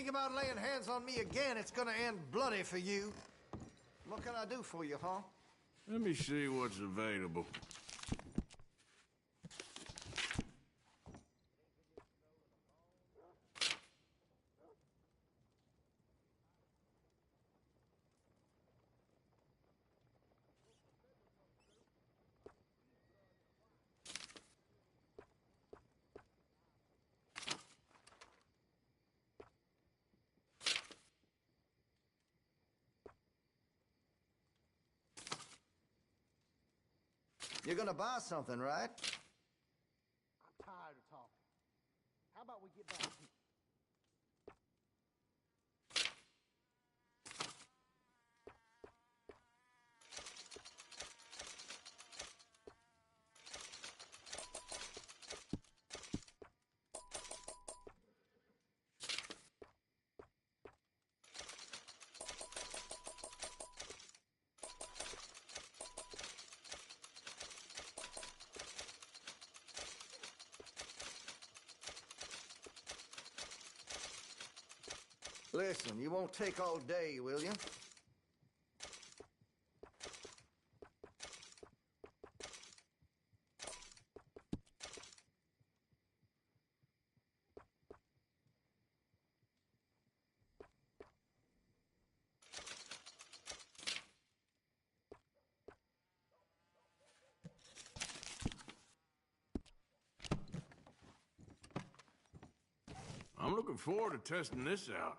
think about laying hands on me again, it's gonna end bloody for you. What can I do for you, huh? Let me see what's available. You're gonna buy something, right? I'm tired of talking. How about we get back to it? Listen, you won't take all day, will you? I'm looking forward to testing this out.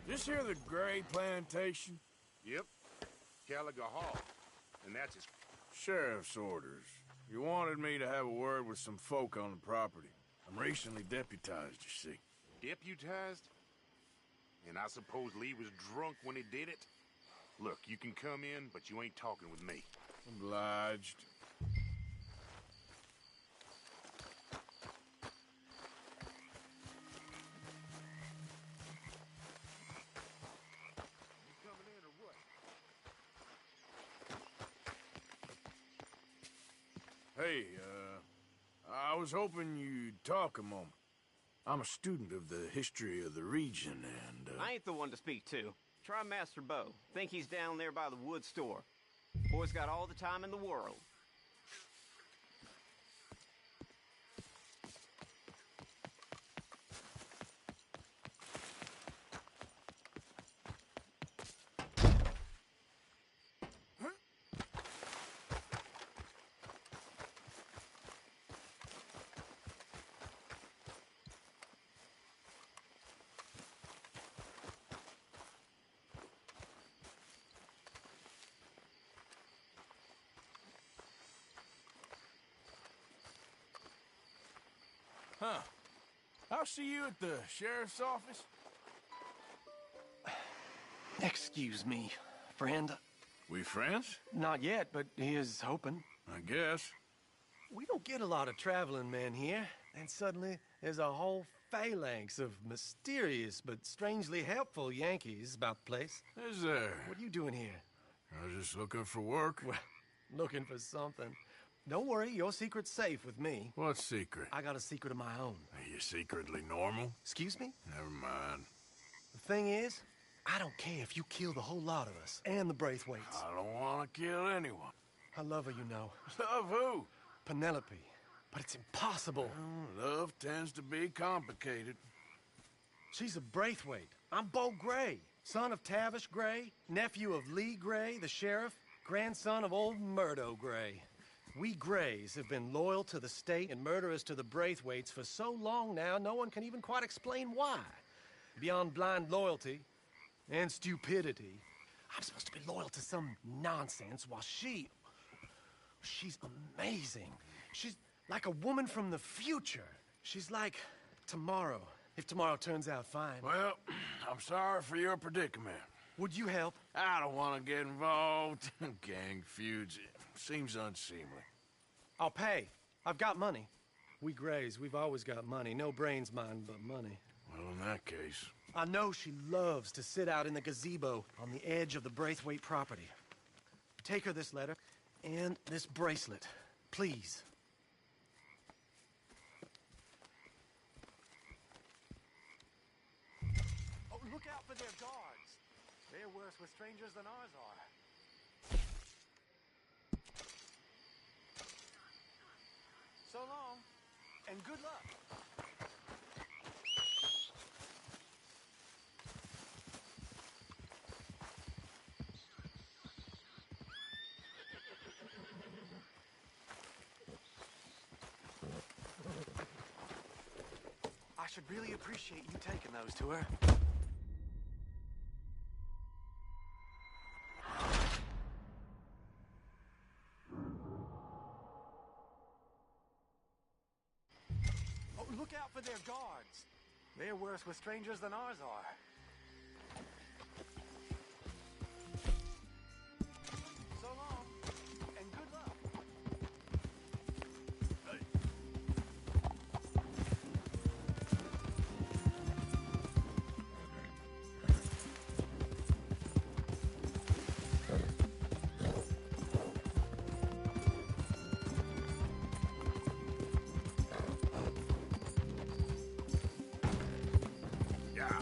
This here the Gray Plantation? Yep. Gallagher Hall. And that's his... Sheriff's orders. You wanted me to have a word with some folk on the property. I'm recently deputized, you see. Deputized? And I suppose Lee was drunk when he did it? Look, you can come in, but you ain't talking with me. Obliged. Hey, I was hoping you'd talk a moment. I'm a student of the history of the region, and, I ain't the one to speak to. Try Master Bo. Think he's down there by the wood store. Boy's got all the time in the world. Huh. I'll see you at the sheriff's office. Excuse me, friend. We friends? Not yet, but he is hoping. I guess. We don't get a lot of traveling men here, and suddenly there's a whole phalanx of mysterious but strangely helpful Yankees about the place. Is there? What are you doing here? I was just looking for work. Well, looking for something. Don't worry, your secret's safe with me. What secret? I got a secret of my own. Are you secretly normal? Excuse me? Never mind. The thing is, I don't care if you kill the whole lot of us and the Braithwaites. I don't want to kill anyone. I love her, you know. Love who? Penelope. But it's impossible. Well, love tends to be complicated. She's a Braithwaite. I'm Bo Gray, son of Tavish Gray, nephew of Lee Gray, the sheriff, grandson of old Murdo Gray. We Grays have been loyal to the state and murderous to the Braithwaites for so long now, no one can even quite explain why. Beyond blind loyalty and stupidity, I'm supposed to be loyal to some nonsense while she's amazing. She's like a woman from the future. She's like tomorrow, if tomorrow turns out fine. Well, I'm sorry for your predicament. Would you help? I don't want to get involved. Gang feuds. Seems unseemly. I'll pay. I've got money. We Grays, we've always got money. No brains, mind, but money. Well, in that case... I know she loves to sit out in the gazebo on the edge of the Braithwaite property. Take her this letter and this bracelet, please. Oh, look out for their guards. They're worse with strangers than ours are. So long, and good luck. I should really appreciate you taking those to her. Oh, look out for their guards. They're worse with strangers than ours are. So long, and good luck. Yeah.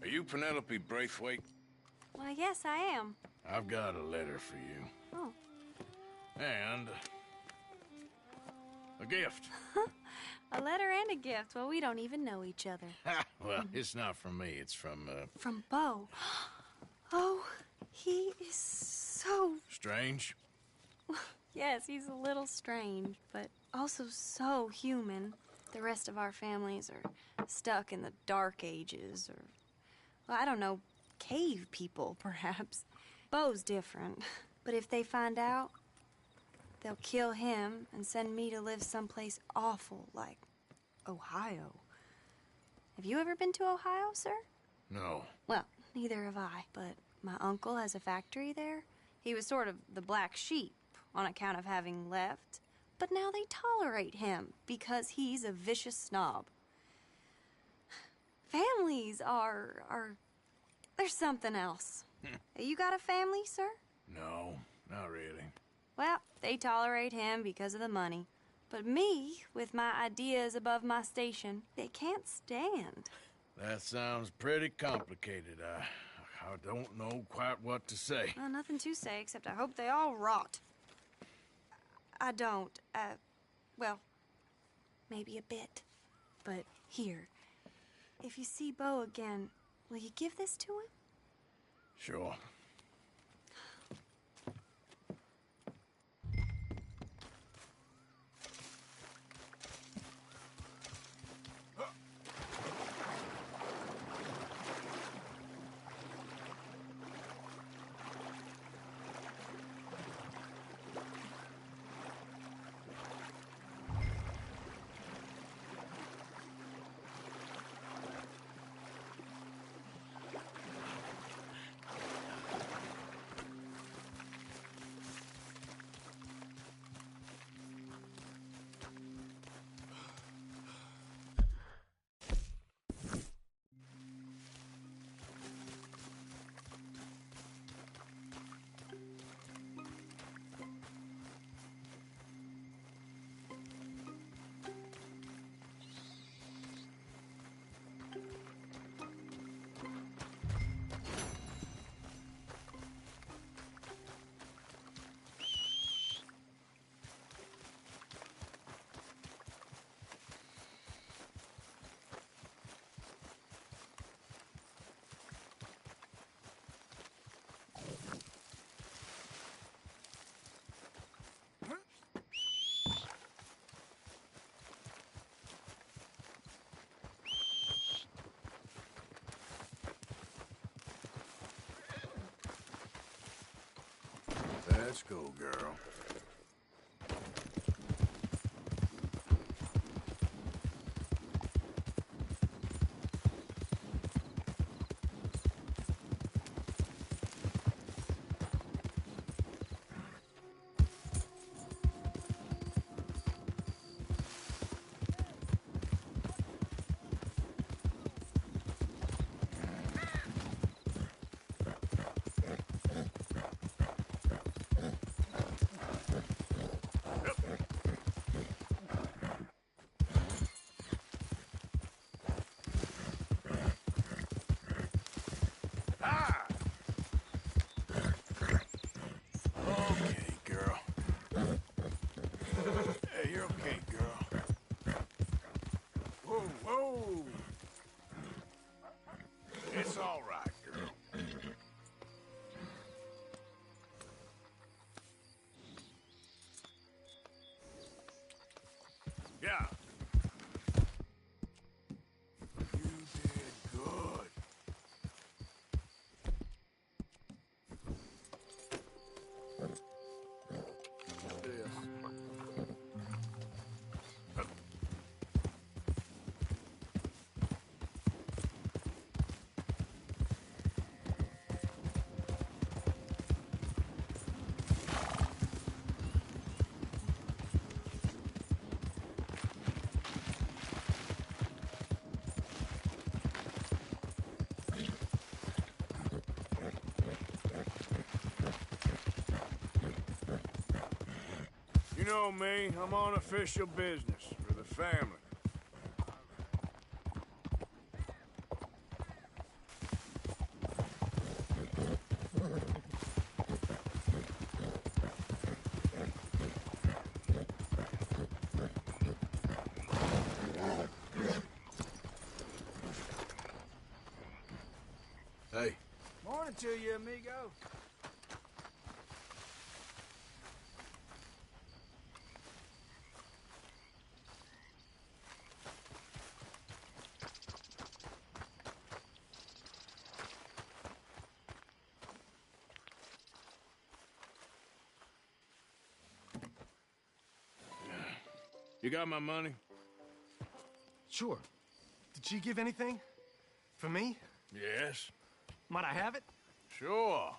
you Penelope Braithwaite? Why, yes, I am. I've got a letter for you. Oh. And a gift. A letter and a gift. Well, we don't even know each other. Well, it's not from me. It's from, From Bo. Oh, he is so... Strange? Yes, he's a little strange, but also so human. The rest of our families are stuck in the Dark Ages, or, well, I don't know, cave people, perhaps. Bo's different, but if they find out, they'll kill him and send me to live someplace awful like Ohio. Have you ever been to Ohio, sir? No. Well, neither have I, but my uncle has a factory there. He was sort of the black sheep on account of having left, but now they tolerate him because he's a vicious snob. Families are there's something else. You got a family, sir? No, not really. Well, they tolerate him because of the money. But me, with my ideas above my station, they can't stand. That sounds pretty complicated. I don't know quite what to say. Well, nothing to say, except I hope they all rot. I don't, well, maybe a bit. But here, if you see Bo again, will you give this to him? Sure. Let's go, girl. It's all right, girl. Yeah. You did good. You know me, I'm on official business for the family. morning to you, amigo. You got my money? Sure. Did she give anything? For me? Yes. Might I have it? Sure.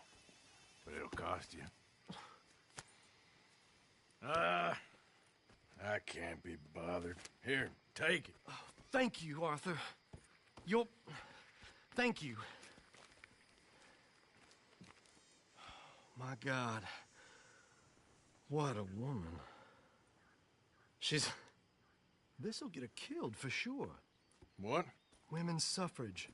But it'll cost you. I can't be bothered. Here, take it. Oh, thank you, Arthur. You'll... Thank you. My God. What a woman. She's... This'll get her killed for sure. What? Women's suffrage.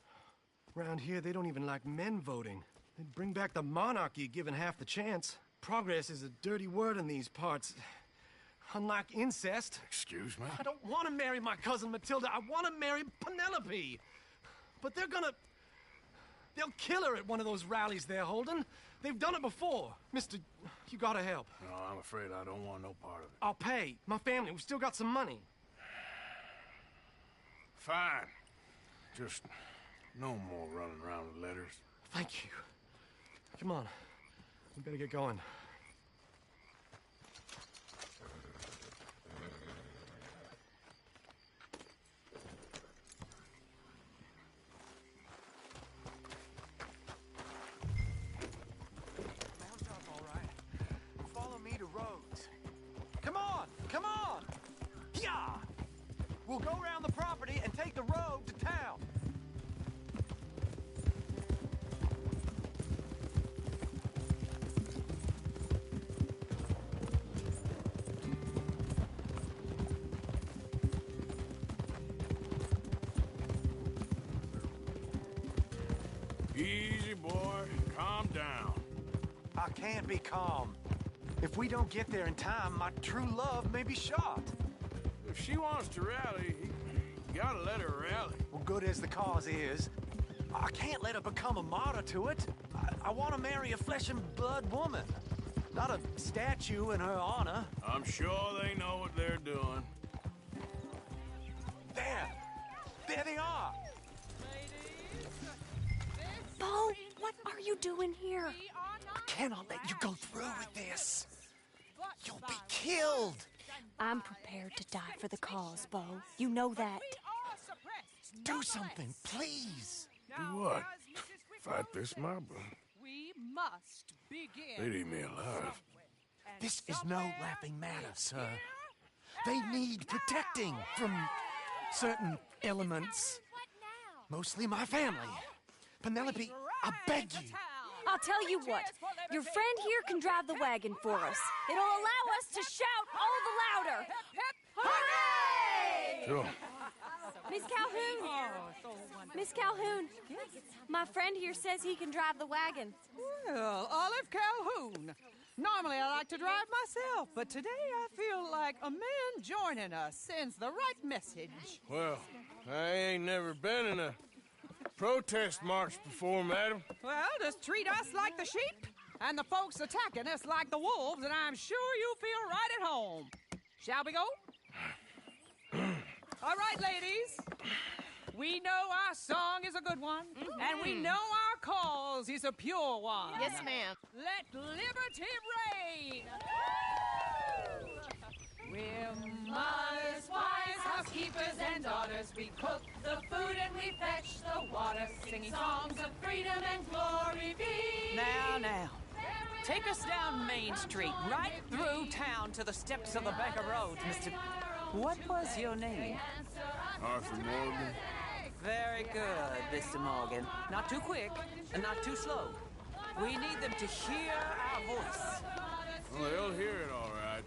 Around here, they don't even like men voting. They'd bring back the monarchy given half the chance. Progress is a dirty word in these parts. Unlike incest. Excuse me? I don't want to marry my cousin Matilda. I want to marry Penelope. But they're gonna... They'll kill her at one of those rallies they're holding. They've done it before. Mister, you gotta help. No, I'm afraid I don't want no part of it. I'll pay. My family, we've still got some money. Fine. Just no more running around with letters. Thank you. Come on. We better get going. Mount up, all right. Follow me to Rhodes. Come on! Come on! Yeah! We'll go around the property and take the road to town. Easy, boy. Calm down. I can't be calm. If we don't get there in time, my true love may be shot. If she wants to rally, you gotta let her rally. Well, good as the cause is, I can't let her become a martyr to it. I want to marry a flesh and blood woman, not a statue in her honor. I'm sure they know what they're doing. There! There they are! Bo, what are you doing here? I cannot let you go through with this. You'll be killed. I'm prepared to die for the cause, Bo. You know that. Do something, please. Do what? Fight this mob? We must begin. They'd eat me alive. This is no laughing matter, sir. They need protecting from certain elements. Mostly my family. Penelope, I beg you. I'll tell you what. Your friend here can drive the wagon for us. It'll allow us to shout all the louder. Hooray! Sure. Miss Calhoun. Miss Calhoun. My friend here says he can drive the wagon. Well, Olive Calhoun. Normally I like to drive myself, but today I feel like a man joining us sends the right message. Well, I ain't never been in a protest march before, madam. Well, just treat us like the sheep, and the folks attacking us like the wolves, and I'm sure you feel right at home. Shall we go? All right, ladies. We know our song is a good one, and we know our cause is a pure one. Yes, ma'am. Let liberty reign! We're mothers, wives, housekeepers, and daughters. We cook the food and we fetch the water, singing songs of freedom and glory be. Now. Take us down Main Street, right through town to the steps of the Bank of Rhodes, Mr. What was your name? Arthur Morgan. Very good, Mr. Morgan. Not too quick and not too slow. We need them to hear our voice. Well, they'll hear it all right.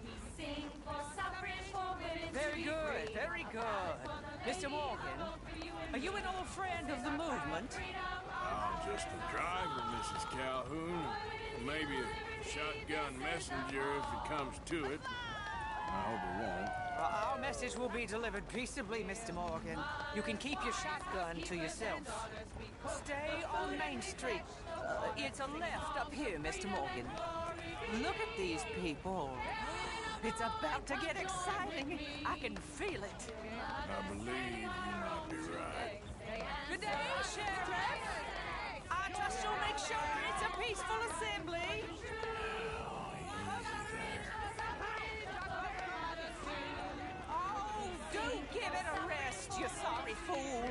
Very good, very good. Mr. Morgan, are you an old friend of the movement? I'm just a driver, Mrs. Calhoun. Maybe a shotgun messenger if it comes to it. I hope it won't. Well, our message will be delivered peaceably, Mr. Morgan. You can keep your shotgun to yourself. Stay on Main Street. It's a left up here, Mr. Morgan. Look at these people. It's about to get exciting. I can feel it. I believe you might be right. Good day, Sheriff. I trust you'll make sure it's a peaceful assembly. Oh, do give it a rest, you sorry fool.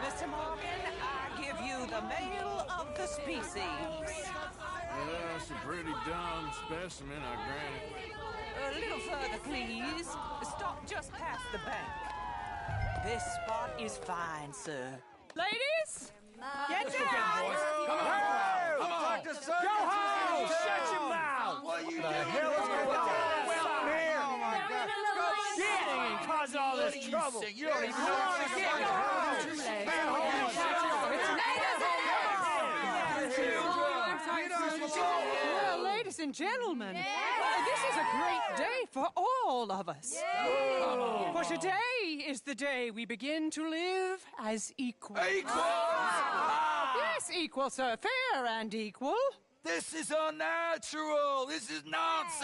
Mr. Morgan, I give you the male of the species. Yeah, it's a pretty dumb specimen, I grant it. A little further, please. Stop just past the bank. This spot is fine, sir. Ladies, get down! Come on! Dr. Go home! Shut your mouth! What you the hell is going on? Well, here! Oh, my God. Shit! And cause all this trouble. You don't even know what to get. Go Well, ladies and gentlemen, this is a great day for all of us. For today is the day we begin to live as equals. Equal? Yes, equal, sir. Fair and equal. This is unnatural. This is nonsense.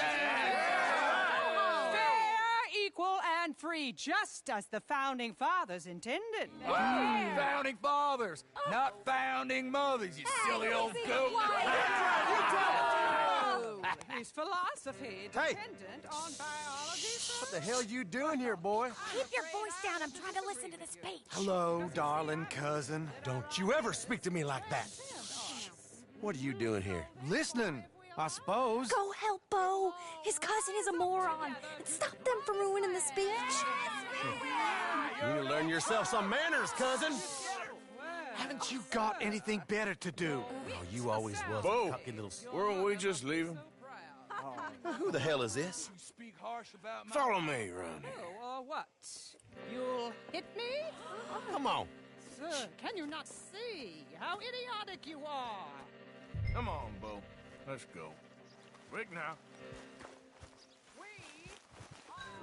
Fair, equal, and free, just as the Founding Fathers intended. Founding fathers, not founding mothers, you silly old goat. His philosophy dependent on biology. What the hell you doing here, boy? Keep your voice down. I'm trying to listen to the speech. Hello, darling cousin. Don't you ever speak to me like that. What are you doing here? Listening, I suppose. Go help Bo. His cousin is a moron. And stop them from ruining the speech. You need to learn yourself some manners, cousin. Haven't you got anything better to do? Oh, you always was Bo, a cocky little... weren't we just leaving? Who the hell is this? Speak harsh about my... Follow me around here. Oh, what? You'll hit me? Come on. Sir, can you not see how idiotic you are? Come on, Bo. Let's go. Quick now. We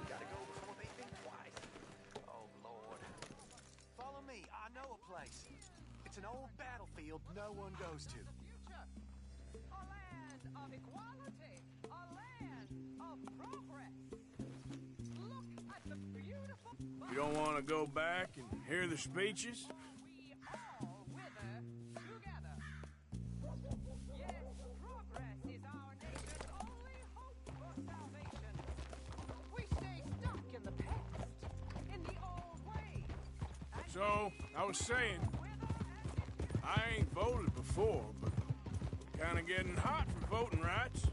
gotta go before they think twice. Oh, Lord. Follow me. I know a place. It's an old battlefield no one goes to. A land of equality, a land of progress. Look at the beautiful... You don't want to go back and hear the speeches? We all wither together. Yes, progress is our nation's only hope for salvation. We stay stuck in the past, in the old ways. So, I was saying, I ain't voted before, but kind of getting hot for voting rights.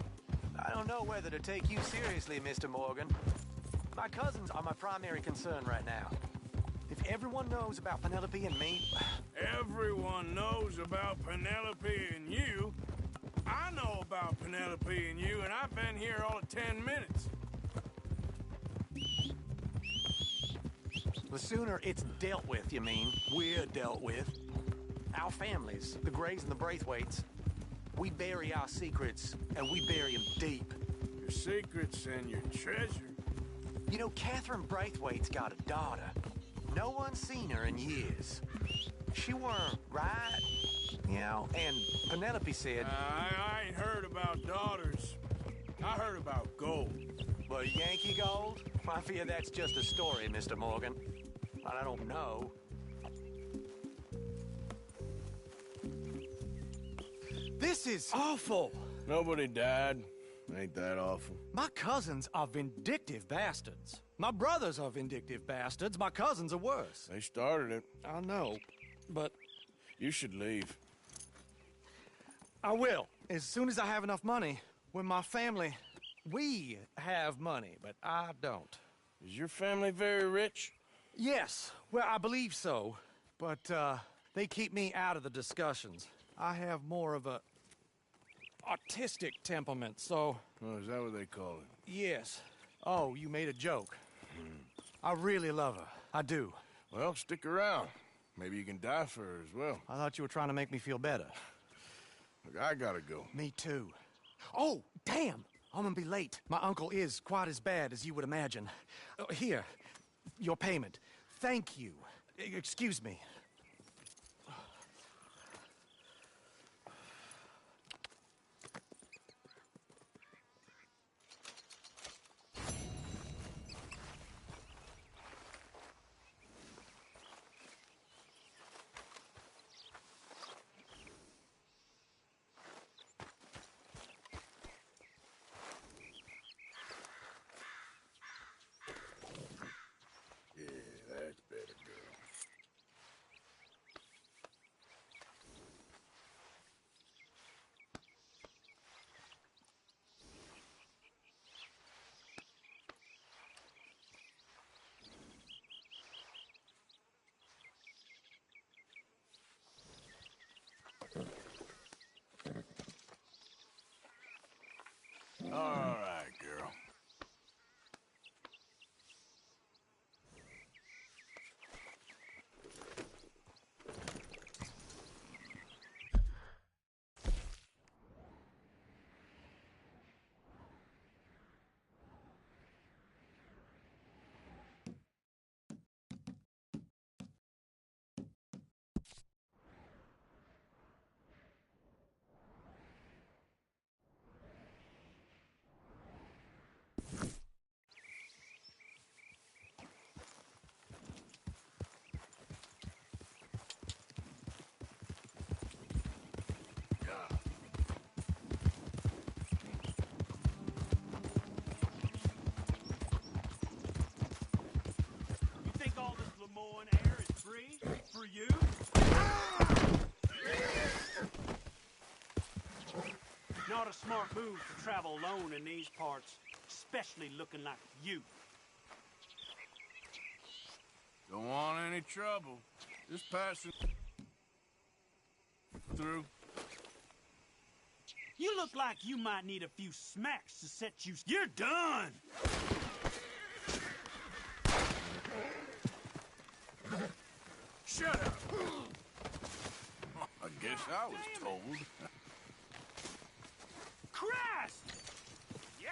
I don't know whether to take you seriously, Mr. Morgan. My cousins are my primary concern right now. If everyone knows about Penelope and me... Everyone knows about Penelope and you. I know about Penelope and you, and I've been here all of 10 minutes. The sooner it's dealt with, you mean, we're dealt with. Our families, the Grays and the Braithwaites, we bury our secrets, and we bury them deep. Your secrets and your treasure. You know, Catherine Braithwaite's got a daughter. No one's seen her in years. She weren't right, you know, and Penelope said... I ain't heard about daughters. I heard about gold. Well, Yankee gold? I fear that's just a story, Mr. Morgan. But I don't know. This is awful. Nobody died. Ain't that awful? My cousins are vindictive bastards. My brothers are vindictive bastards. My cousins are worse. They started it. I know, but You should leave. I will. As soon as I have enough money. When my family... We have money, but I don't. Is your family very rich? Yes, well, I believe so. But, they keep me out of the discussions. I have more of a artistic temperament, so... Oh, is that what they call it? Yes. Oh, you made a joke. I really love her. I do. Well, stick around. Maybe you can die for her as well. I thought you were trying to make me feel better. Look, I gotta go. Me too. Oh, damn! I'm gonna be late. My uncle is quite as bad as you would imagine. Here, your payment. Thank you. Excuse me. All right, girl. All this Lemoyne air is free for you? Not a smart move to travel alone in these parts, especially looking like you. Don't want any trouble. Just passing through. You look like you might need a few smacks to set you... You're done! Shut up! I guess I was told. Christ! Yeah!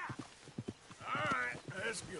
All right, let's go.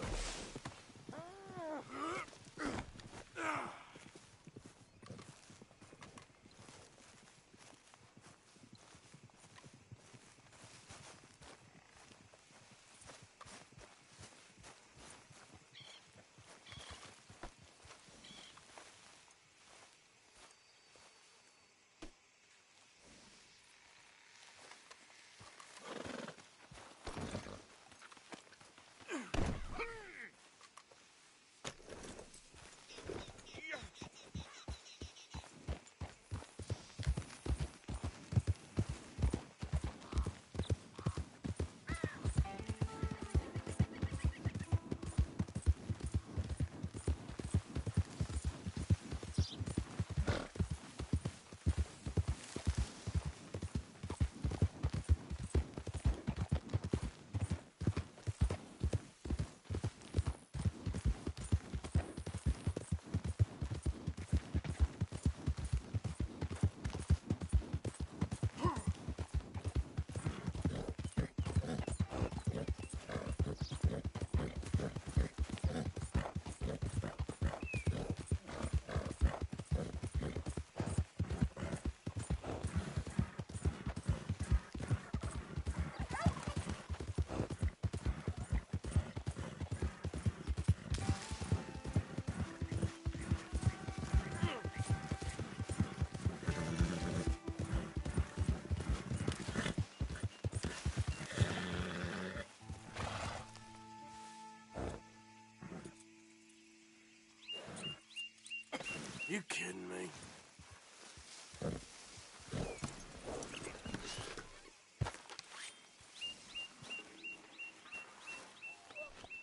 You kidding me?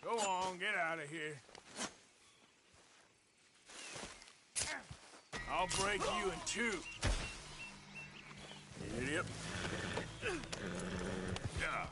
Go on, get out of here. I'll break you in two. Idiot. Yeah.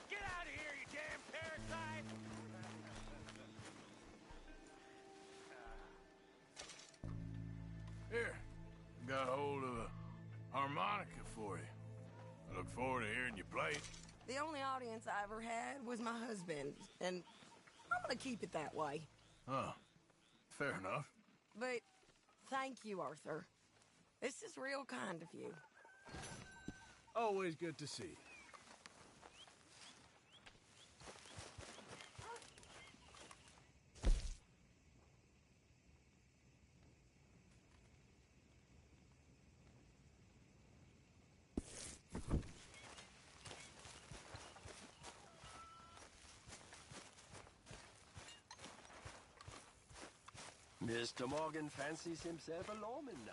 Get out of here, you damn parasite! Here, got hold of a harmonica for you. I look forward to hearing you play it. The only audience I ever had was my husband, and I'm gonna keep it that way. Huh. Fair enough. But thank you, Arthur. This is real kind of you. Always good to see you. Mr. Morgan fancies himself a lawman now.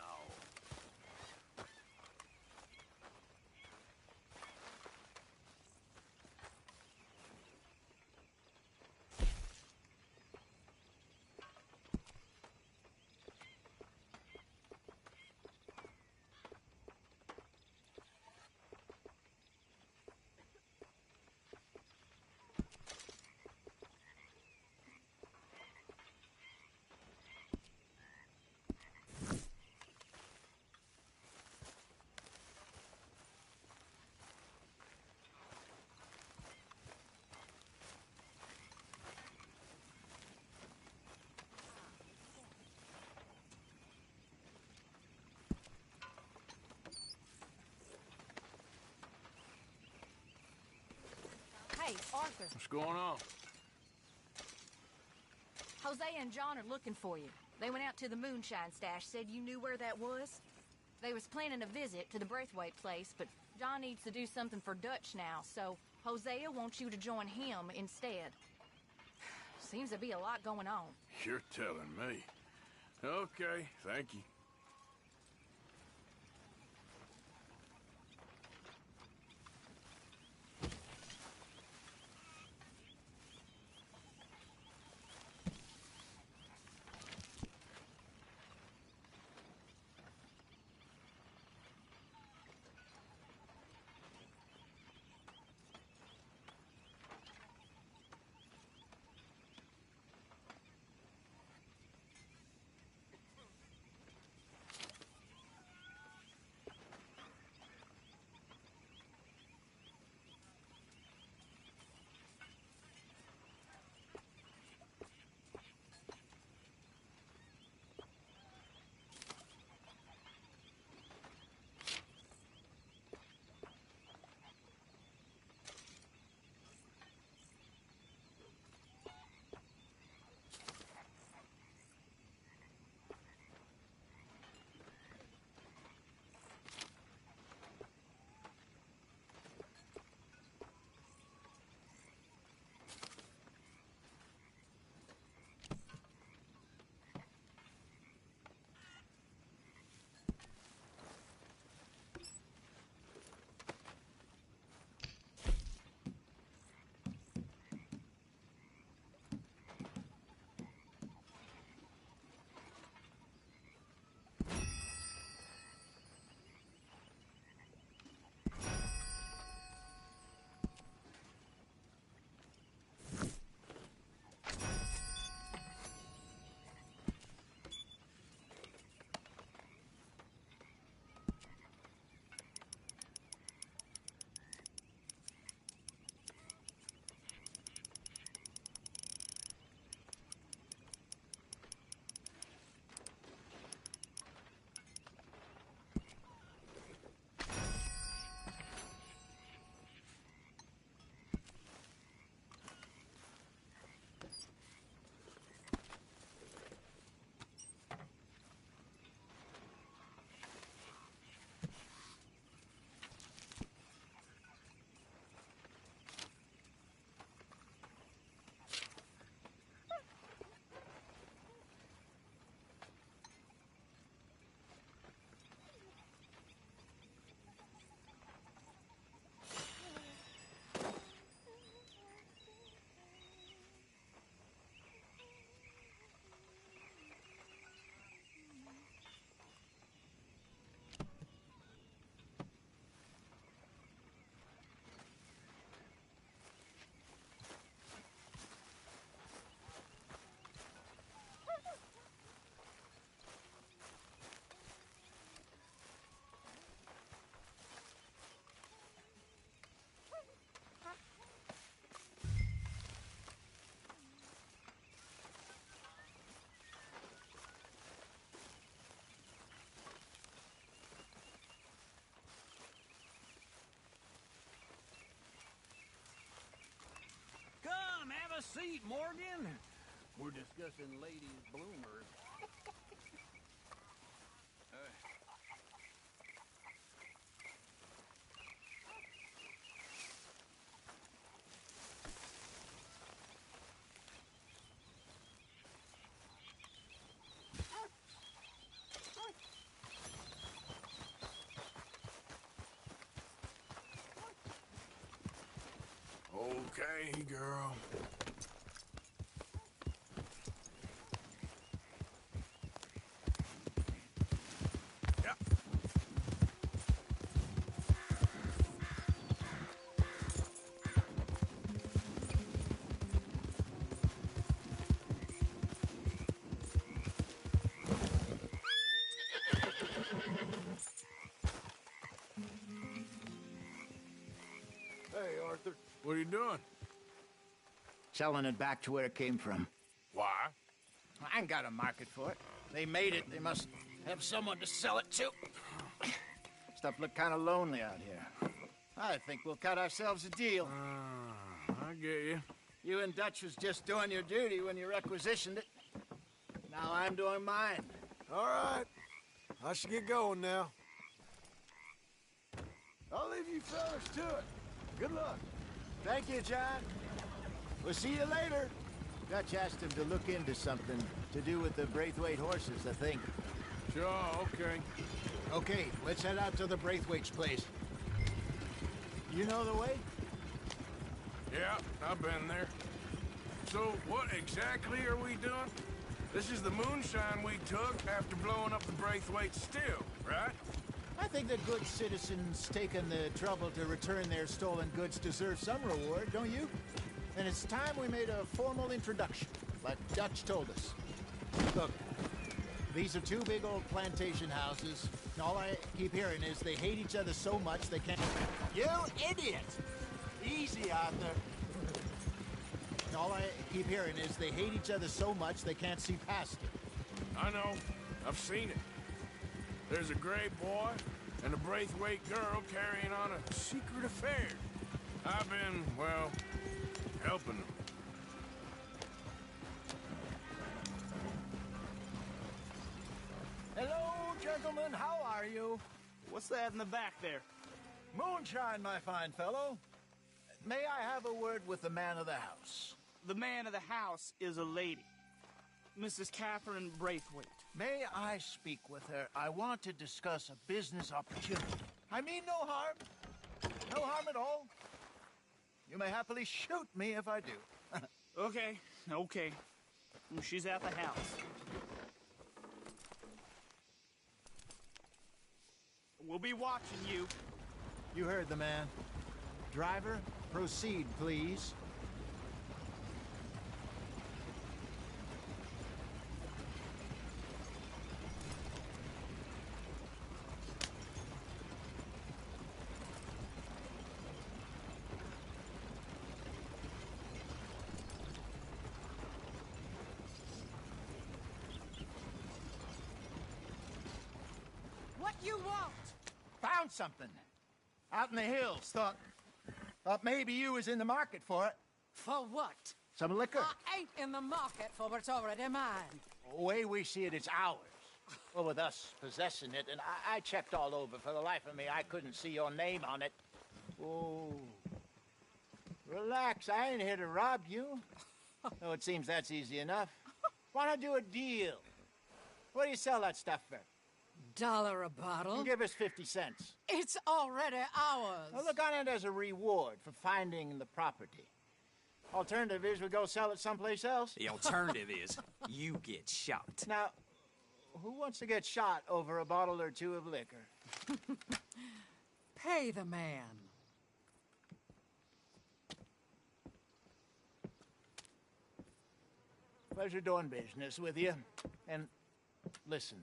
Hey, Arthur. What's going on? Hosea and John are looking for you. They went out to the moonshine stash, said you knew where that was. They was planning a visit to the Braithwaite place, but John needs to do something for Dutch now, so Hosea wants you to join him instead. Seems to be a lot going on. You're telling me. Okay, thank you. Have a seat, Morgan. We're discussing ladies' bloomers. Okay, girl. Yep. Hey, Arthur. What are you doing? Selling it back to where it came from. Why? I ain't got a market for it. They made it. They must have someone to sell it to. Stuff look kind of lonely out here. I think we'll cut ourselves a deal. I get you. You and Dutch was just doing your duty when you requisitioned it. Now I'm doing mine. All right. I should get going now. I'll leave you fellas to it. Good luck. Thank you, John. We'll see you later. Dutch asked him to look into something to do with the Braithwaite horses, I think. Sure, okay. Okay, let's head out to the Braithwaite's place. You know the way? Yeah, I've been there. So, what exactly are we doing? This is the moonshine we took after blowing up the Braithwaite still, right? I think that good citizens taking the trouble to return their stolen goods deserve some reward, don't you? And it's time we made a formal introduction, like Dutch told us. Look, these are two big old plantation houses, and all I keep hearing is they hate each other so much they can't... You idiot! Easy, Arthur. And all I keep hearing is they hate each other so much they can't see past it. I know. I've seen it. There's a gray boy and a Braithwaite girl carrying on a secret affair. I've been, well, helping them. Hello, gentlemen. How are you? What's that in the back there? Moonshine, my fine fellow. May I have a word with the man of the house? The man of the house is a lady. Mrs. Catherine Braithwaite. May I speak with her? I want to discuss a business opportunity. I mean no harm. No harm at all. You may happily shoot me if I do. Okay. She's at the house. We'll be watching you. You heard the man. Driver, proceed, please. What you want? Found something. Out in the hills. Thought maybe you was in the market for it. For what? Some liquor. I ain't in the market for what's already mine. The way we see it, it's ours. Well, with us possessing it, and I checked all over. For the life of me, I couldn't see your name on it. Oh. Relax, I ain't here to rob you. Oh, it seems that's easy enough. Why not do a deal? What do you sell that stuff for? $1 a bottle? Give us 50 cents. It's already ours. Now look on it as a reward for finding the property. Alternative is we go sell it someplace else. The alternative is you get shot. Now, who wants to get shot over a bottle or two of liquor? Pay the man. Pleasure doing business with you. And listen,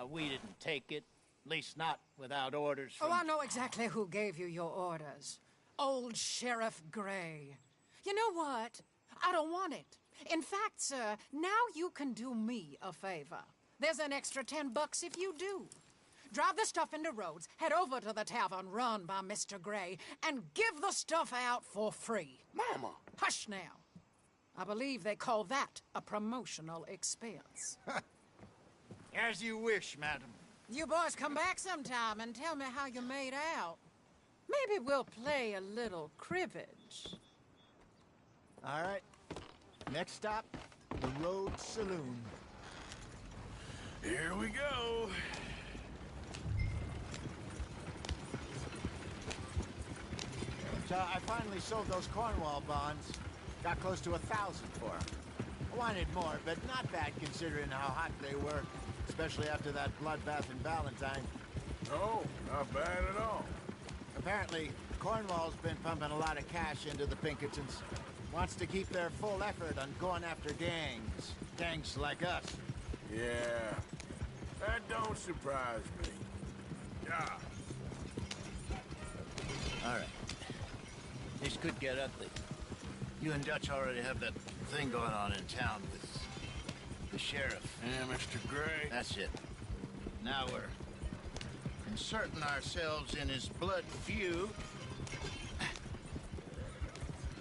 we didn't take it. At least not without orders from... Oh, I know exactly who gave you your orders. Old Sheriff Gray. You know what? I don't want it. In fact, sir, now you can do me a favor. There's an extra $10 if you do. Drive the stuff into Rhodes, head over to the tavern run by Mr. Gray, and give the stuff out for free. Mama! Hush now. I believe they call that a promotional expense. As you wish, madam. You boys come back sometime and tell me how you made out. Maybe we'll play a little cribbage. All right. Next stop, the Rhodes Saloon. Here we go. So I finally sold those Cornwall bonds. Got close to 1,000 for them. I wanted more, but not bad considering how hot they were, especially after that bloodbath in Valentine. No, not bad at all. Apparently, Cornwall's been pumping a lot of cash into the Pinkertons. Wants to keep their full effort on going after gangs. Gangs like us. Yeah, that don't surprise me. Yeah. All right. This could get ugly. You and Dutch already have that thing going on in town with the sheriff. Yeah, Mr. Gray. That's it. Now we're inserting ourselves in his blood feud.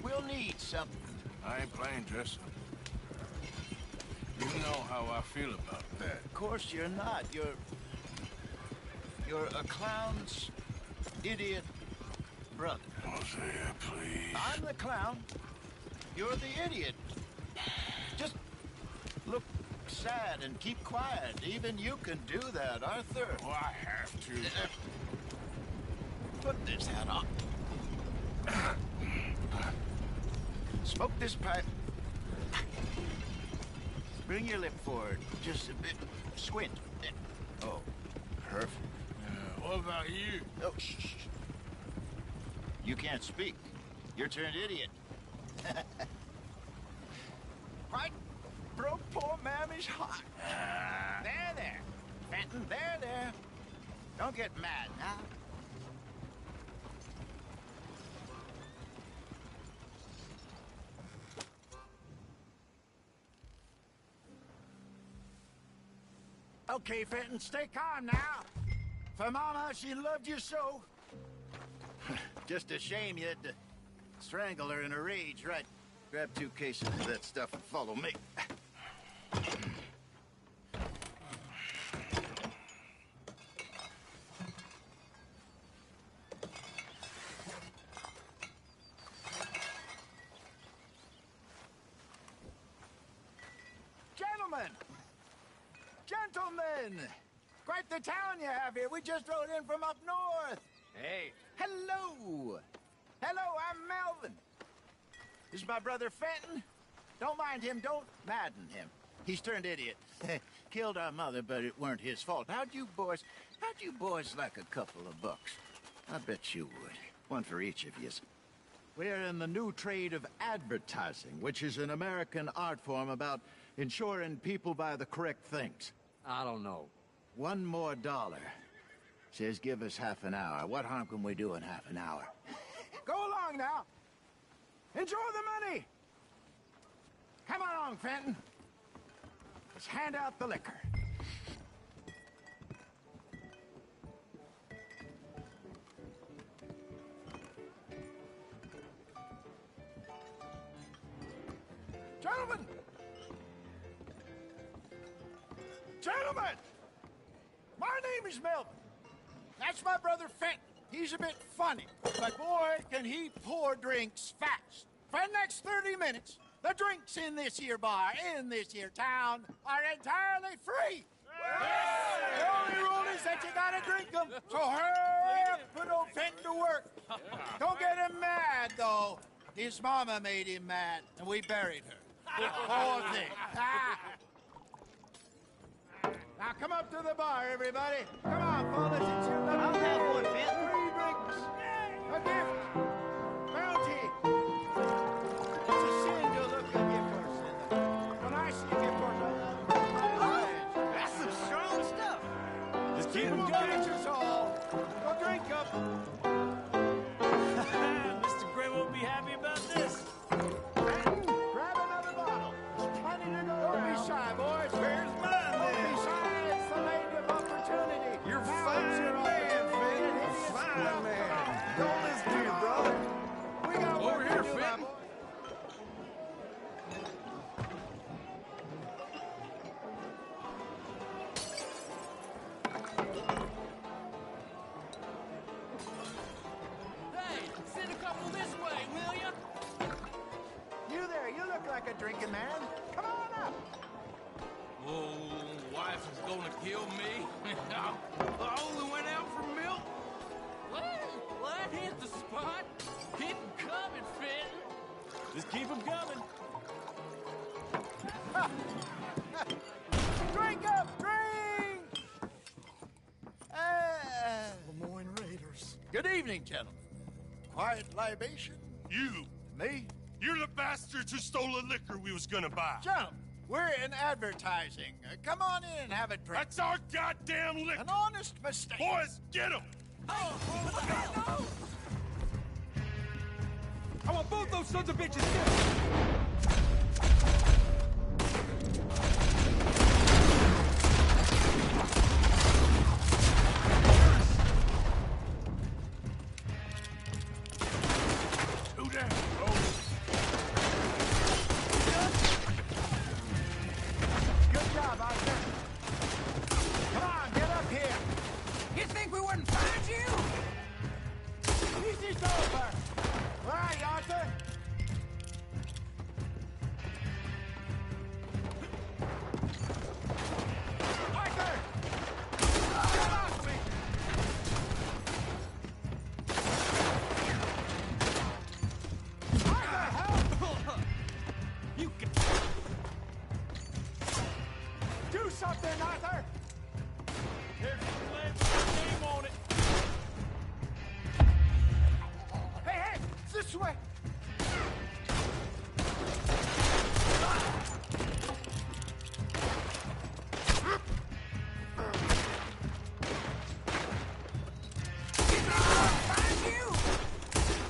We'll need something. I ain't playing dress up. You know how I feel about that. Of course you're not. You're a clown's idiot brother. Hosea, please. I'm the clown. You're the idiot. Just look sad and keep quiet. Even you can do that, Arthur. Oh, I have to. Put this hat on. Smoke this pipe. Bring your lip forward just a bit. Squint. Oh, perfect. What about you? Oh, shh. You can't speak. You're turned idiot. Right? Broke poor Mammy's heart. There. Fenton, there. Don't get mad now. Okay, Fenton, stay calm now. For Mama, she loved you so. Just a shame you had to strangle her in a rage, right? Grab 2 cases of that stuff and follow me. Gentlemen! Quite the town you have here. We just rode in from up north. Hey. Hello, I'm Melvin. This is my brother Fenton. Don't mind him, don't madden him. He's turned idiot. Killed our mother, but it weren't his fault. How'd you boys like a couple of bucks? I bet you would. One for each of yous. We're in the new trade of advertising, which is an American art form about ensuring people buy the correct things. I don't know. $1 more. Says give us half an hour. What harm can we do in half an hour? Go along now. Enjoy the money. Come along, Fenton. Let's hand out the liquor. Gentlemen! My name is Melvin. That's my brother Fenton. He's a bit funny, but boy, can he pour drinks fast. For the next 30 minutes, the drinks in this here bar, in this here town, are entirely free. The only rule is that you gotta drink them, so hurry up, put old Fenton to work. Don't get him mad, though. His mama made him mad, and we buried her. Poor thing. Now come up to the bar, everybody. Come on, fellas, it's your lucky I'll have one, Fenton. 3 drinks. A gift. Bounty. It's a sin to look a gift horse in the... When I see a gift horse, That's some strong stuff. just keep them going, your soul. Go drink up. Mr. Gray won't be happy about this. Grab another bottle. There's plenty to go around. Don't be shy, boys. Where's mine, then? Don't be shy. It's the lady of opportunity. You're Now fine, it's your man, opportunity. Fenton. It's Fine, well, man. come on. Don't listen to your brother. We got Over work to here, do, my Fenton. boy. Hey, send a couple this way, will ya? You there, you look like a drinking man. Come on up. Oh, wife is gonna kill me. I only went out for milk. Well, that hit the spot. Keep 'em coming, Finn. Just keep them coming. Drink up, drink! Lemoyne Raiders. Good evening, gentlemen. Quiet libation? You. Me? You're the bastards who stole the liquor we was gonna buy. Gentlemen, we're in advertising. Come on in and have a drink. That's our goddamn liquor. An honest mistake. Boys, get him! I want both those sons of bitches dead. Two down. Good job, Arthur. Come on, get up here. You think we wouldn't find you? This is over. Where are you, Arthur? Arthur! Get off me! Arthur, help! You can... Do something, Arthur! Here's the flag with your name on it. Hey, hey! This way!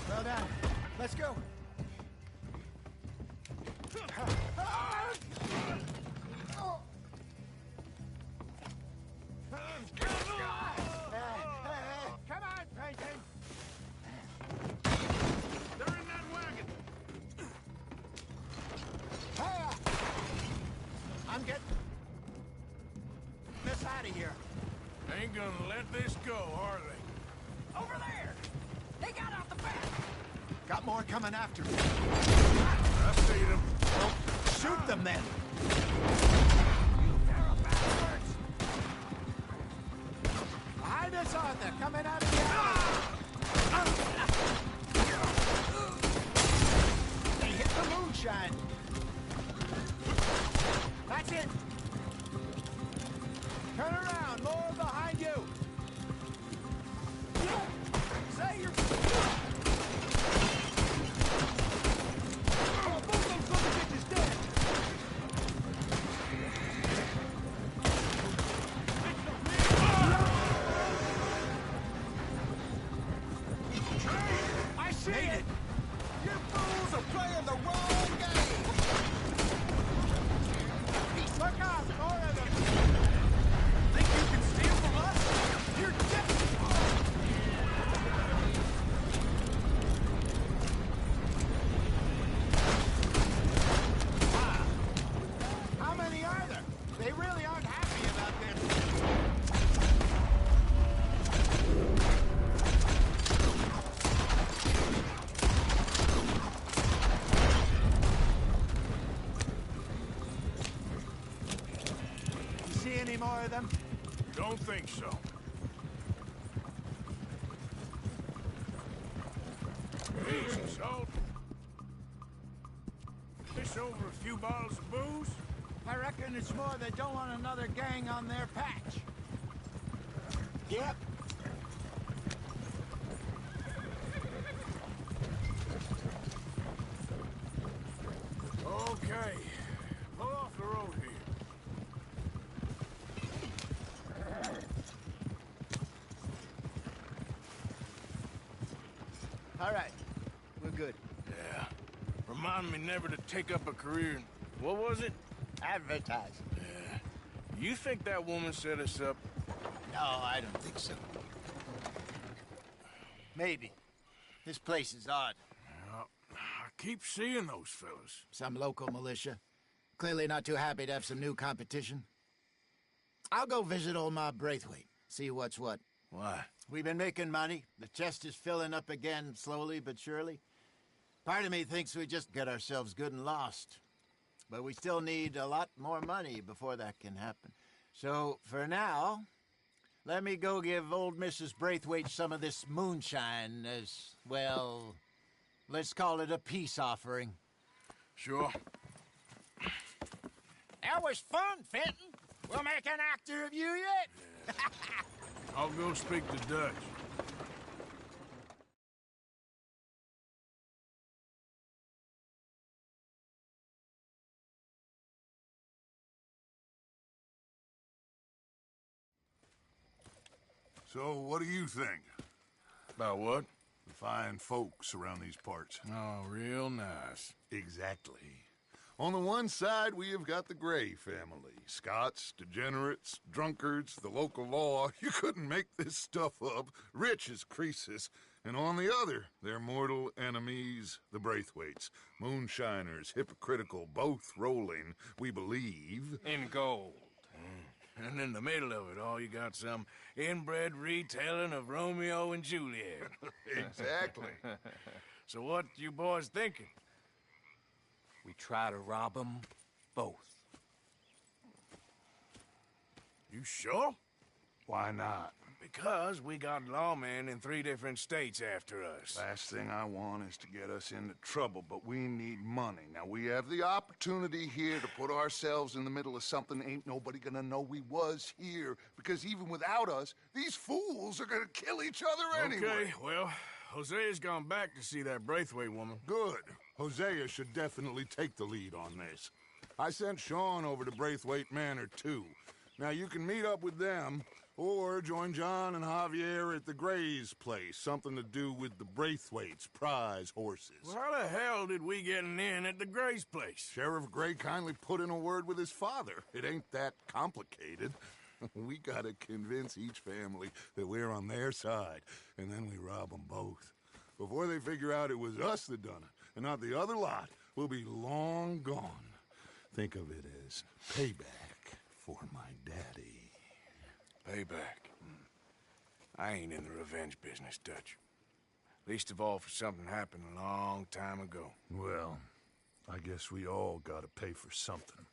Well done. Let's go. Come on, Peyton. They're in that wagon. Hey, I'm getting this out of here. Ain't gonna let this go, are they? Over there! They got out the back! Got more coming after me. I see them. Well, shoot them then. Behind us, Arthur, coming out of the alley. They hit the moonshine. That's it. Turn around, more behind you. Say your... Oh, both those son of bitches dead! I see it. You fools are playing the wrong game! Look out, more of them. Think you can steal from us? You're dead! How many are there? They really aren't happy about this. You see any more of them? Don't think so. Easy, Salt. This over a few bottles of booze? I reckon it's more they don't want another gang on their patch. Yep. Okay. Pull off the road here. All right. We're good. Yeah. Remind me never to take up a career in... What was it? Advertising. Yeah. You think that woman set us up? No, I don't think so. Maybe. This place is odd. Well, I keep seeing those fellas. Some local militia. Clearly not too happy to have some new competition. I'll go visit old Ma Braithwaite, see what's what. Why? We've been making money. The chest is filling up again, slowly but surely. Part of me thinks we just get ourselves good and lost. But we still need a lot more money before that can happen. So, for now, let me go give old Mrs. Braithwaite some of this moonshine as, well, Let's call it a peace offering. Sure. That was fun, Fenton. We'll make an actor of you yet. I'll go speak to Dutch. So, what do you think? About what? The fine folks around these parts. Oh, real nice. Exactly. On the one side, we have got the Gray family. Scots, degenerates, drunkards, the local law. You couldn't make this stuff up. Rich as Croesus. And on the other, their mortal enemies, the Braithwaites. Moonshiners, hypocritical, both rolling, we believe. In gold. And in the middle of it all, you got some inbred retelling of Romeo and Juliet. Exactly. So what you boys thinking? We try to rob them both. You sure? Why not? Because we got lawmen in 3 different states after us. Last thing I want is to get us into trouble, but we need money. Now, we have the opportunity here to put ourselves in the middle of something ain't nobody gonna know we was here, because even without us, these fools are gonna kill each other anyway. Okay, well, Hosea's gone back to see that Braithwaite woman. Good. Hosea should definitely take the lead on this. I sent Sean over to Braithwaite Manor, too. Now, you can meet up with them, or join John and Javier at the Gray's place. Something to do with the Braithwaites' prize horses. Well, how the hell did we get in at the Gray's place? Sheriff Gray kindly put in a word with his father. It ain't that complicated. We gotta convince each family that we're on their side, and then we rob them both. Before they figure out it was us that done it, and not the other lot, we'll be long gone. Think of it as payback for my daddy. Payback. I ain't in the revenge business, Dutch. Least of all for something happened a long time ago. Well, I guess we all gotta pay for something.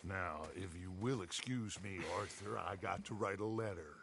Now, if you will excuse me, Arthur, I got to write a letter.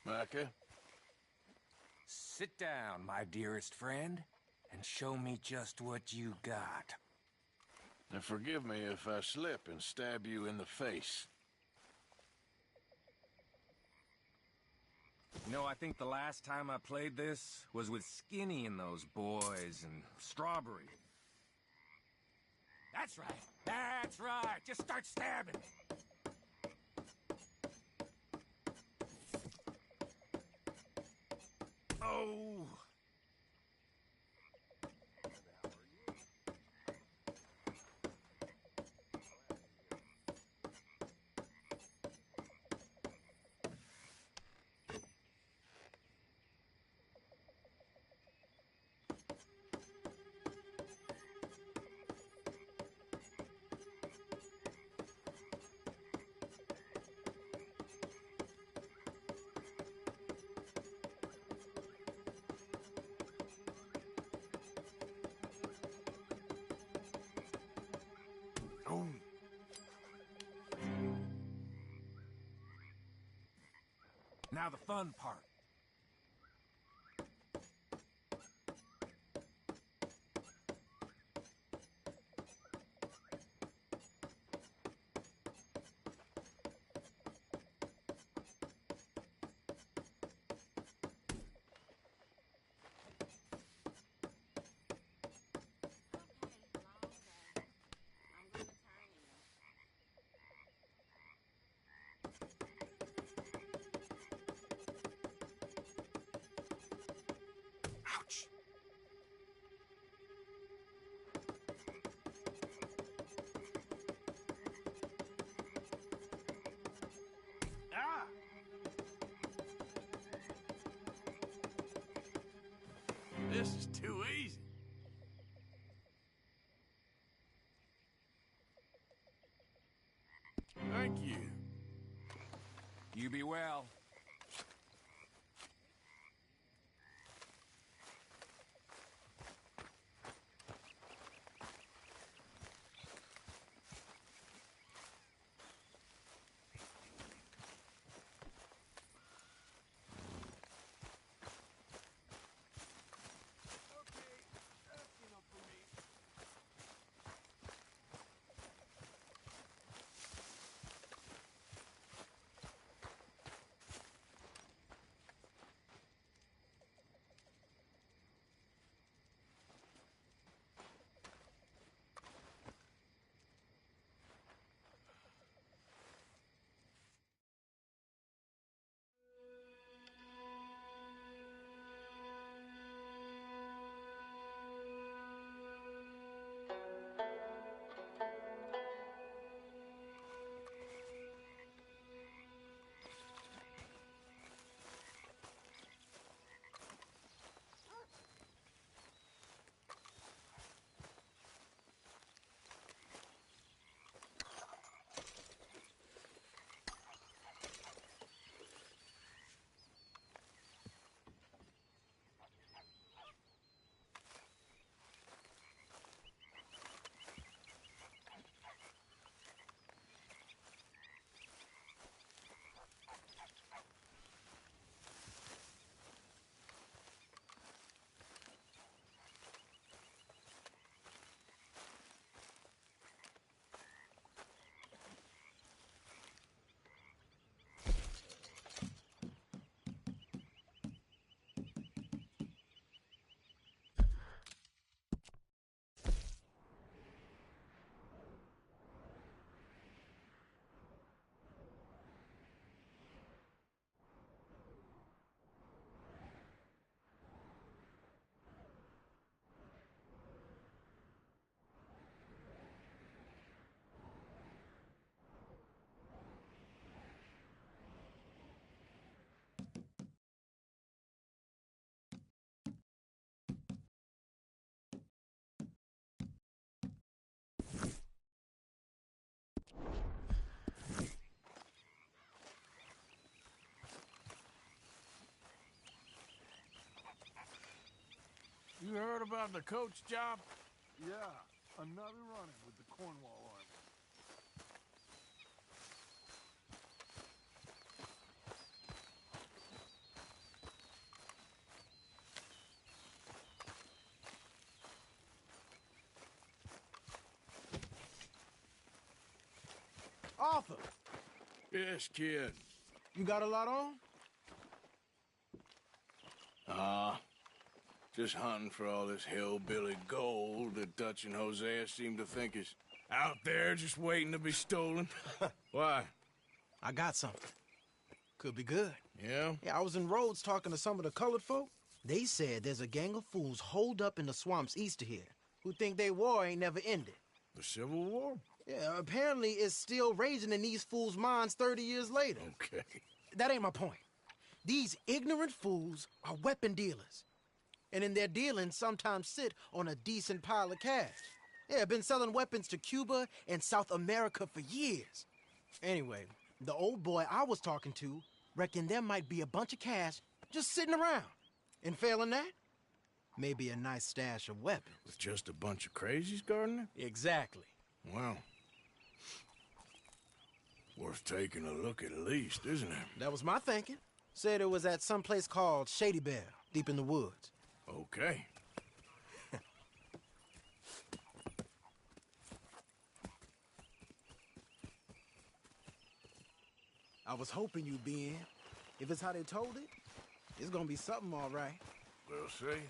Micah? Sit down, my dearest friend, and show me just what you got. Now forgive me if I slip and stab you in the face. You know, I think the last time I played this was with Skinny and those boys and Strawberry. That's right. That's right. Just start stabbing. Oh. Now the fun part. Ouch! Ah! This is too easy. Thank you. You be well. You heard about the coach job? Yeah, another running with the Cornwall Army. Arthur, Yes, kid. you got a lot on? Just hunting for all this hillbilly gold that Dutch and Hosea seem to think is out there just waiting to be stolen. Why? I got something. Could be good. Yeah? Yeah, I was in Rhodes talking to some of the colored folk. They said there's a gang of fools holed up in the swamps east of here who think their war ain't never ended. The Civil War? Yeah, apparently it's still raging in these fools' minds 30 years later. Okay. That ain't my point. These ignorant fools are weapon dealers. And in their dealings sometimes sit on a decent pile of cash. Yeah, been selling weapons to Cuba and South America for years. Anyway, the old boy I was talking to reckoned there might be a bunch of cash just sitting around. And failing that, maybe a nice stash of weapons. With just a bunch of crazies guarding it? Exactly. Well, worth taking a look at least, isn't it? That was my thinking. Said it was at some place called Shady Belle, deep in the woods. Okay. I was hoping you'd be in. If it's how they told it, it's gonna be something all right. We'll see.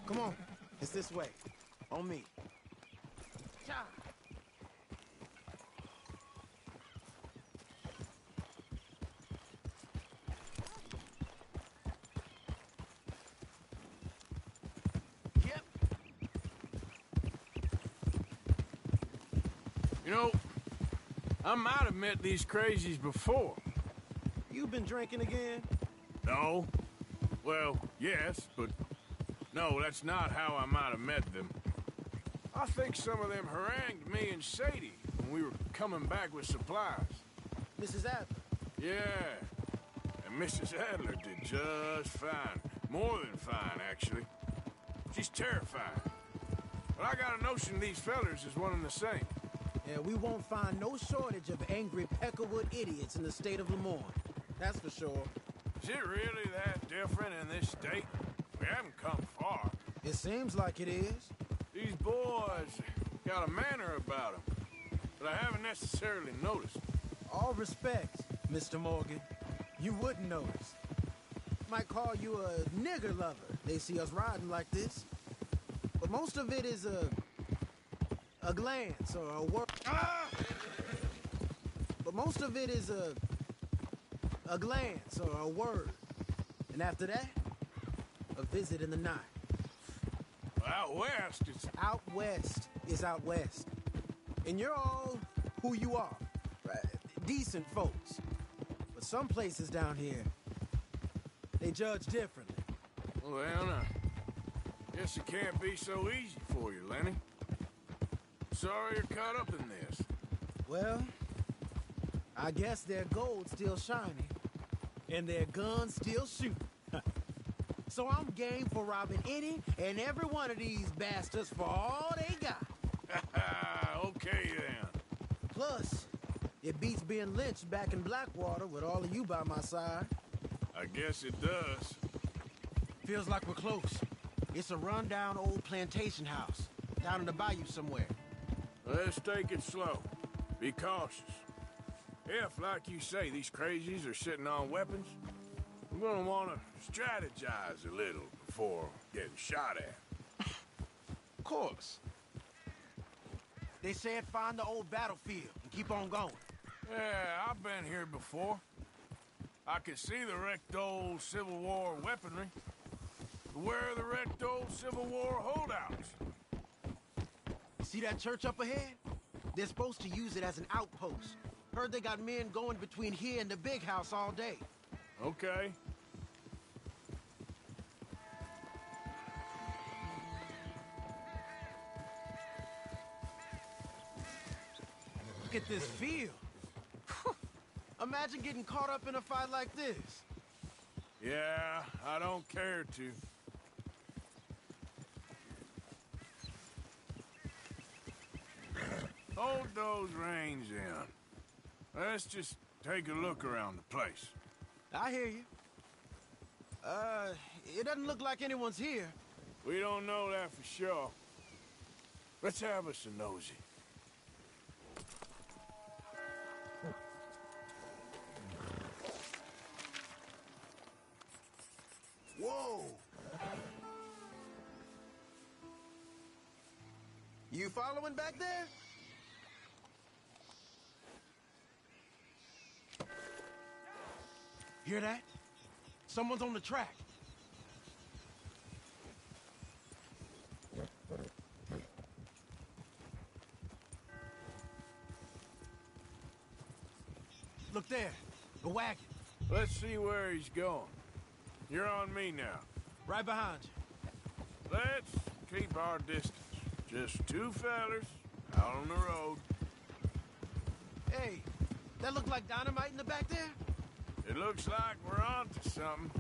Come on, it's this way. On me. Cha. You know, I might have met these crazies before. You been drinking again? No. Well, yes, but no, that's not how I might have met them. I think some of them harangued me and Sadie when we were coming back with supplies. Mrs. Adler? Yeah. And Mrs. Adler did just fine. More than fine, actually. She's terrified. But I got a notion these fellers is one and the same. Yeah, we won't find no shortage of angry Peckerwood idiots in the state of Lemoyne. That's for sure. Is it really that different in this state? We haven't come far. It seems like it is. These boys got a manner about them, but I haven't necessarily noticed. All respect, Mr. Morgan. You wouldn't notice. Might call you a nigger lover. They see us riding like this. But most of it is a glance or a word. Ah! But most of it is a glance or a word. And after that, a visit in the night. Out west, it's... Out west is out west. And you're all who you are. Right? Decent folks. But some places down here, they judge differently. Well, I guess it can't be so easy for you, Lenny. Sorry you're caught up in this. Well, I guess their gold's still shining. And their guns still shooting. So I'm game for robbing any and every one of these bastards for all they got. Okay, then. Plus, it beats being lynched back in Blackwater with all of you by my side. I guess it does. Feels like we're close. It's a rundown old plantation house, down in the bayou somewhere. Let's take it slow. Be cautious. If, like you say, these crazies are sitting on weapons, we're gonna want to strategize a little before getting shot at. Of course. They said find the old battlefield and keep on going. Yeah, I've been here before. I can see the wrecked old Civil War weaponry. Where are the wrecked old Civil War holdouts? See that church up ahead? They're supposed to use it as an outpost. Heard they got men going between here and the big house all day. Okay. Look at this field. Imagine getting caught up in a fight like this. Yeah, I don't care to. Hold those reins in. Let's just take a look around the place. I hear you. It doesn't look like anyone's here. We don't know that for sure. Let's have us a nosy. Whoa! You following back there? Hear that? Someone's on the track. Look there, the wagon. Let's see where he's going. You're on me now. Right behind you. Let's keep our distance. Just two fellers out on the road. Hey, that look like dynamite in the back there? It looks like we're on to something.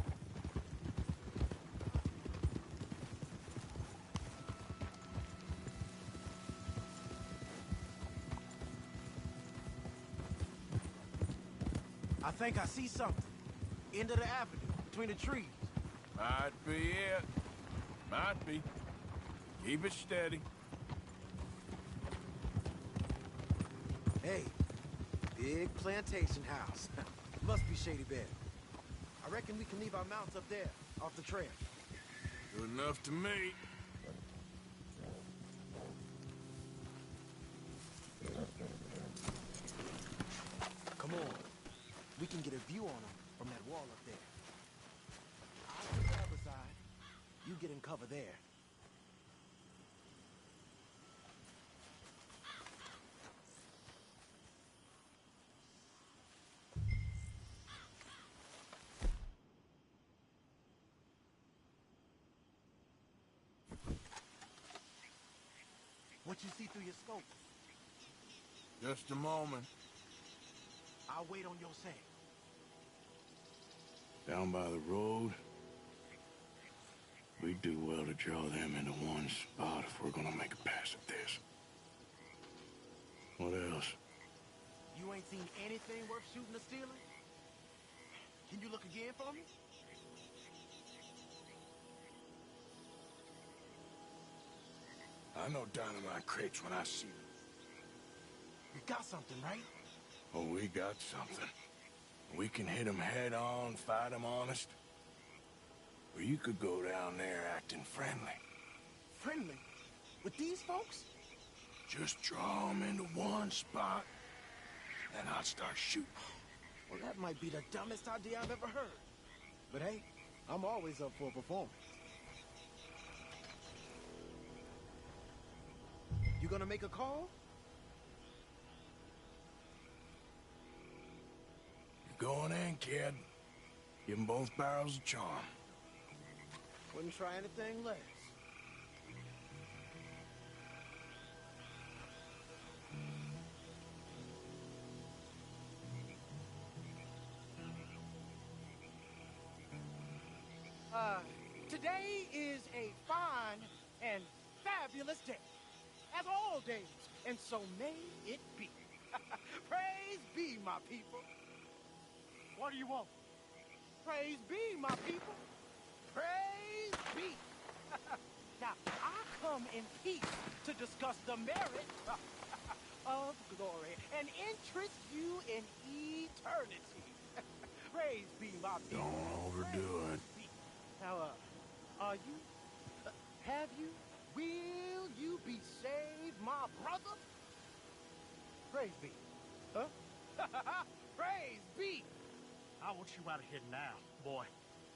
I think I see something. End of the avenue, between the trees. Might be it. Might be. Keep it steady. Hey, big plantation house. Must be Shady Bed. I reckon we can leave our mounts up there, off the trail. Good enough to me. Come on. We can get a view on them from that wall up there. I'll get the other side. You get in cover there. What you see through your scope? Just a moment. I'll wait on your say. Down by the road. We do well to draw them into one spot if we're gonna make a pass at this. What else? You ain't seen anything worth shooting or stealing? Can you look again for me? I know dynamite crates when I see them. We got something, right? Oh, we got something. We can hit them head on, fight them honest. Or you could go down there acting friendly. Friendly? With these folks? Just draw them into one spot, and I'll start shooting. Well, that might be the dumbest idea I've ever heard. But hey, I'm always up for a performance. You gonna make a call? You're going in, kid. Give them both barrels of charm. Wouldn't try anything less. Today is a fine and fabulous day, as all days, and so may it be. Praise be, my people. What do you want? Praise be, my people. Praise be. Now, I come in peace to discuss the merit of glory and interest you in eternity. Praise be, my people. Don't overdo it. Now, are you? Have you? Will you be saved, my brother? Praise be. Huh? Praise be. I want you out of here now, boy.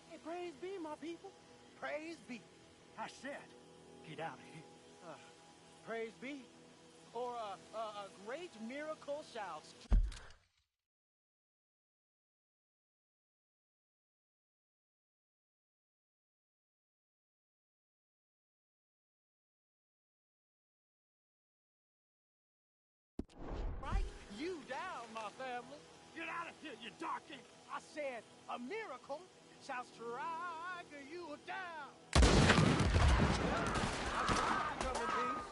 Hey, praise be, my people. Praise be. I said, get out of here. Praise be. Or a great miracle shall... Right you down, my family. Get out of here, you darky. I said a miracle shall strike you down. I come in peace.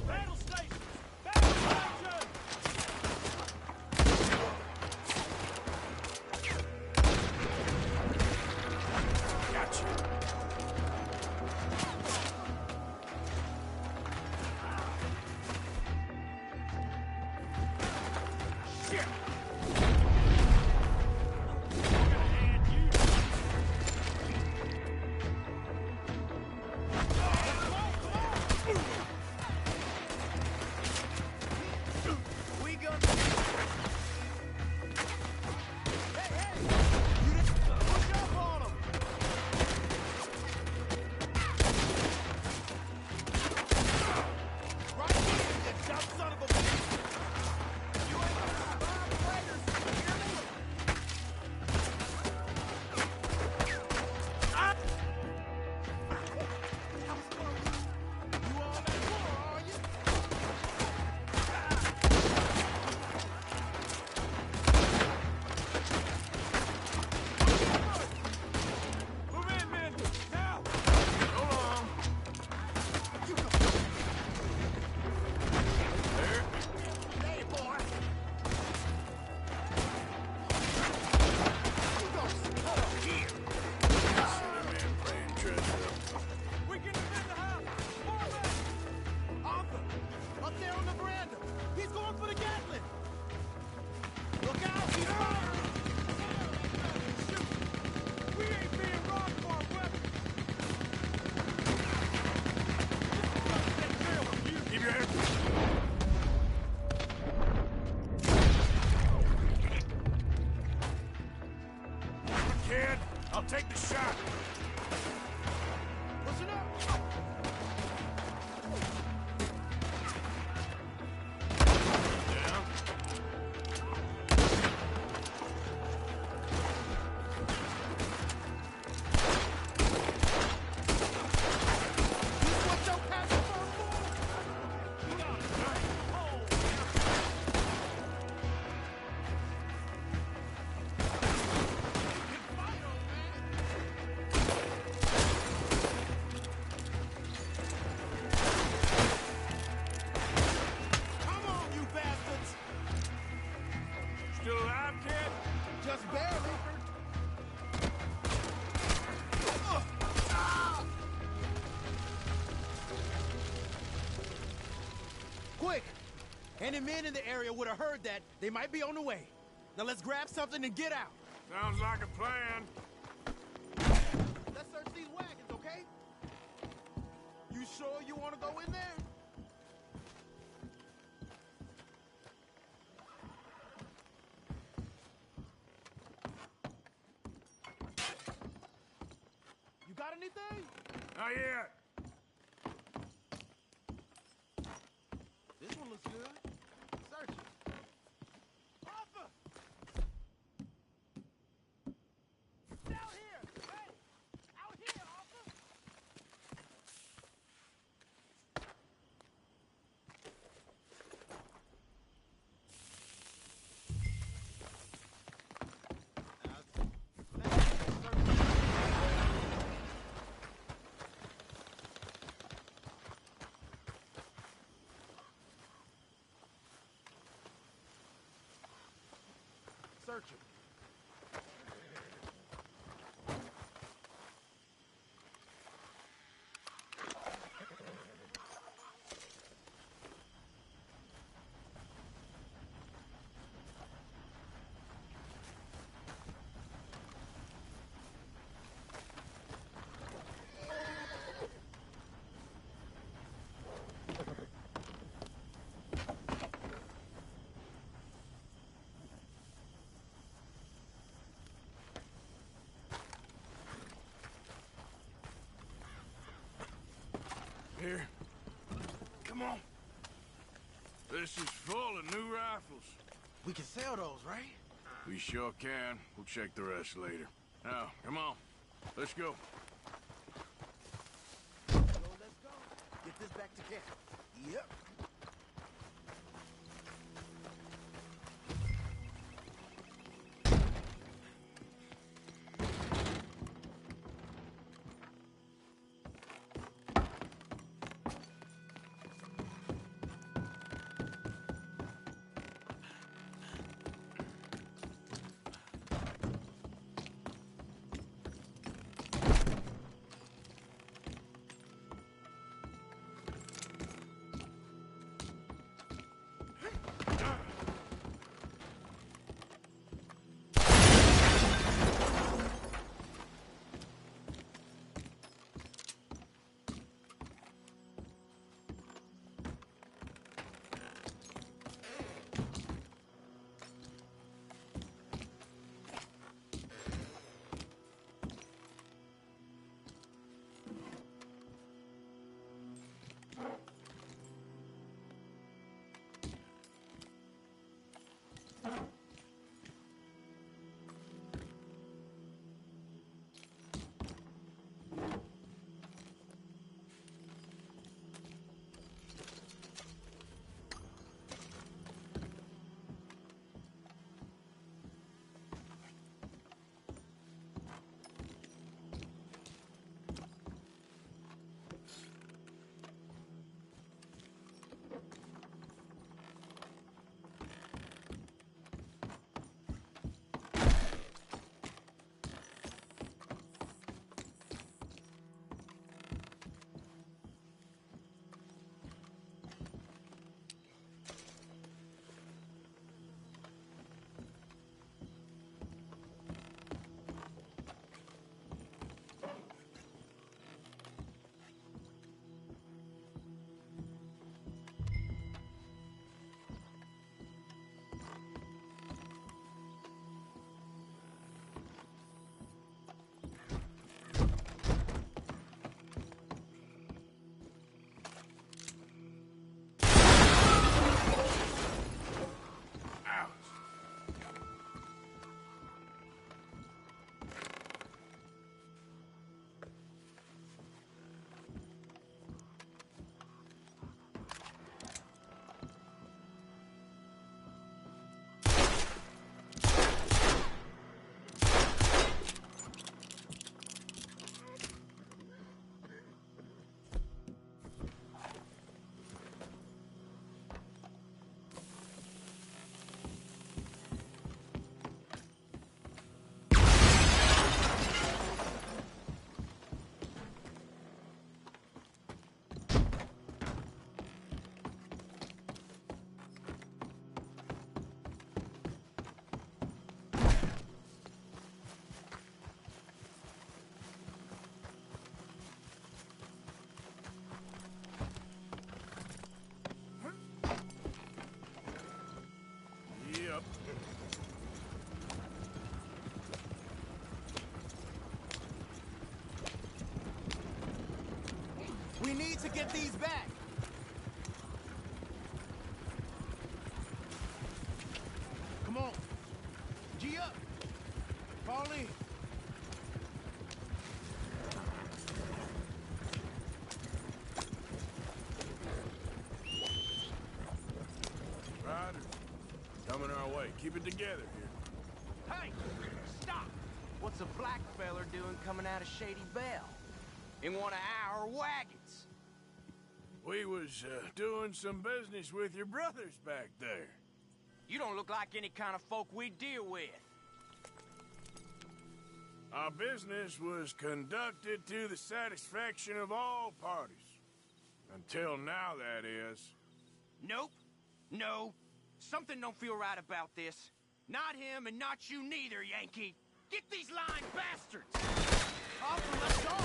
Battle station! Battle station! Gotcha. Take the shot. Listen up! Down. What your passion for, fool? You got it. Oh. Come on, you bastards! Still alive, kid? Just barely. Quick! Any men in the area would have heard that. They might be on the way. Now let's grab something and get out. Sounds like a plan. Let's search these wagons, okay? You sure you want to go in there? You got anything? Not yet. This one looks good. Search it. Arthur! Down here! Hey! Out here, Arthur! Search it. Here. Come on. This is full of new rifles. We can sell those, right? We sure can. We'll check the rest later. Now, come on. Let's go. So let's go. Get this back to camp. Yep. to get these back. Come on. G up. Fall in. Riders, coming our way. Keep it together here. Hey, stop! What's a black feller doing coming out of Shady Belle? In one of our wagons? We was doing some business with your brothers back there. You don't look like any kind of folk we deal with. Our business was conducted to the satisfaction of all parties. Until now, that is. Nope. No. Something don't feel right about this. Not him and not you neither, Yankee. Get these lying bastards! Arthur, let's go!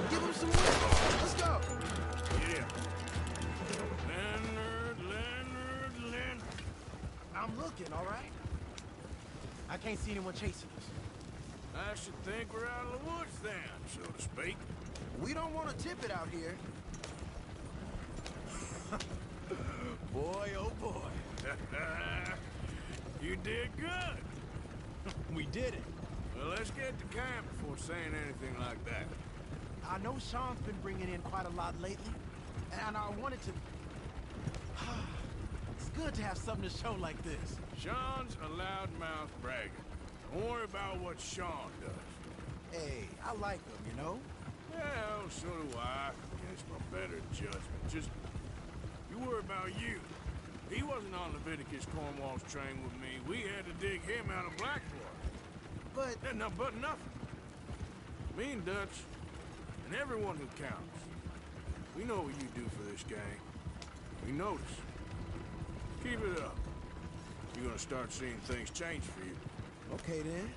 Give him some weight. Let's go. Yeah. Leonard. I'm looking, all right? I can't see anyone chasing us. I should think we're out of the woods then, so to speak. We don't want to tip it out here. Boy, oh boy. You did good. We did it. Well, let's get to camp before saying anything like that. I know Sean's been bringing in quite a lot lately, and I wanted to... It's good to have something to show like this. Sean's a loudmouth bragger. Don't worry about what Sean does. Hey, I like him, you know? Well, so do I. Against my better judgment. Just, you worry about you. He wasn't on Leviticus Cornwall's train with me. We had to dig him out of Blackwater. But... But nothing. Me and Dutch, and everyone who counts. We know what you do for this gang. We notice. Keep it up. You're gonna start seeing things change for you. Okay, then.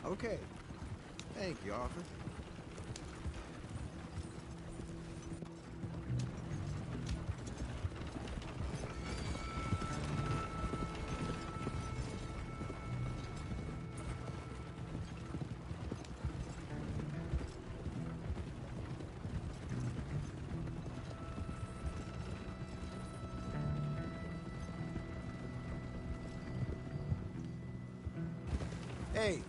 Okay. Thank you, Arthur. Hey,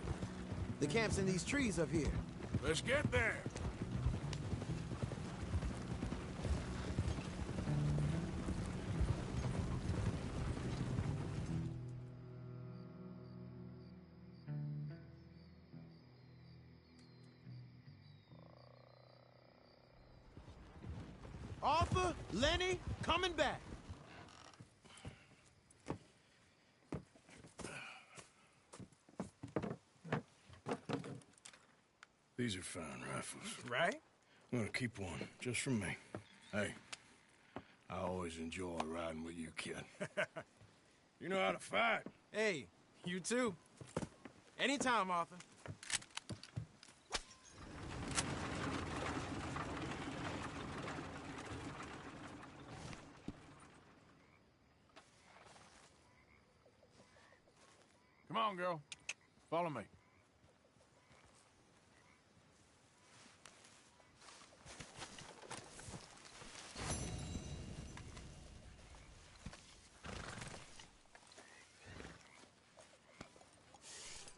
the camp's in these trees up here. Let's get there. Arthur, Lenny, coming back. These are fine rifles. Right? I'm gonna keep one, just for me. Hey, I always enjoy riding with you, kid. You know how to fight. Hey, you too. Anytime, Arthur. Come on, girl. Follow me.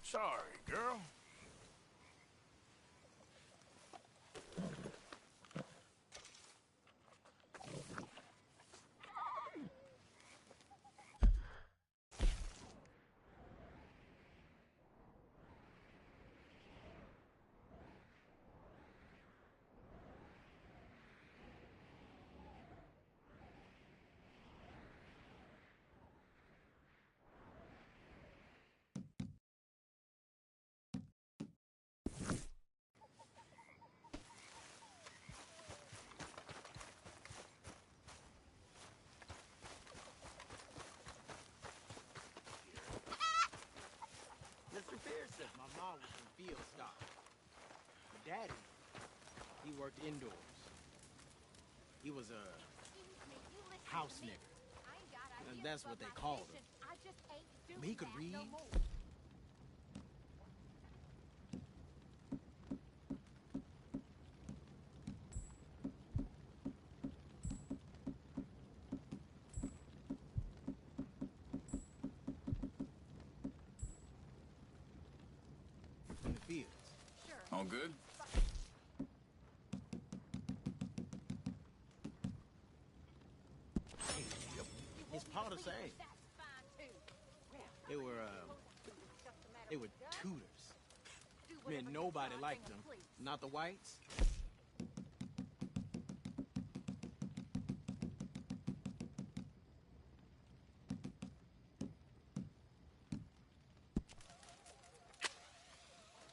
Sorry, girl. Mr. Pearson. My mom was from field stock. My daddy, he worked indoors. He was a house nigger. That's what they called him. I mean, he could read. In the fields. All good? His pa the same. They were tutors. Man, nobody liked them. Not the whites.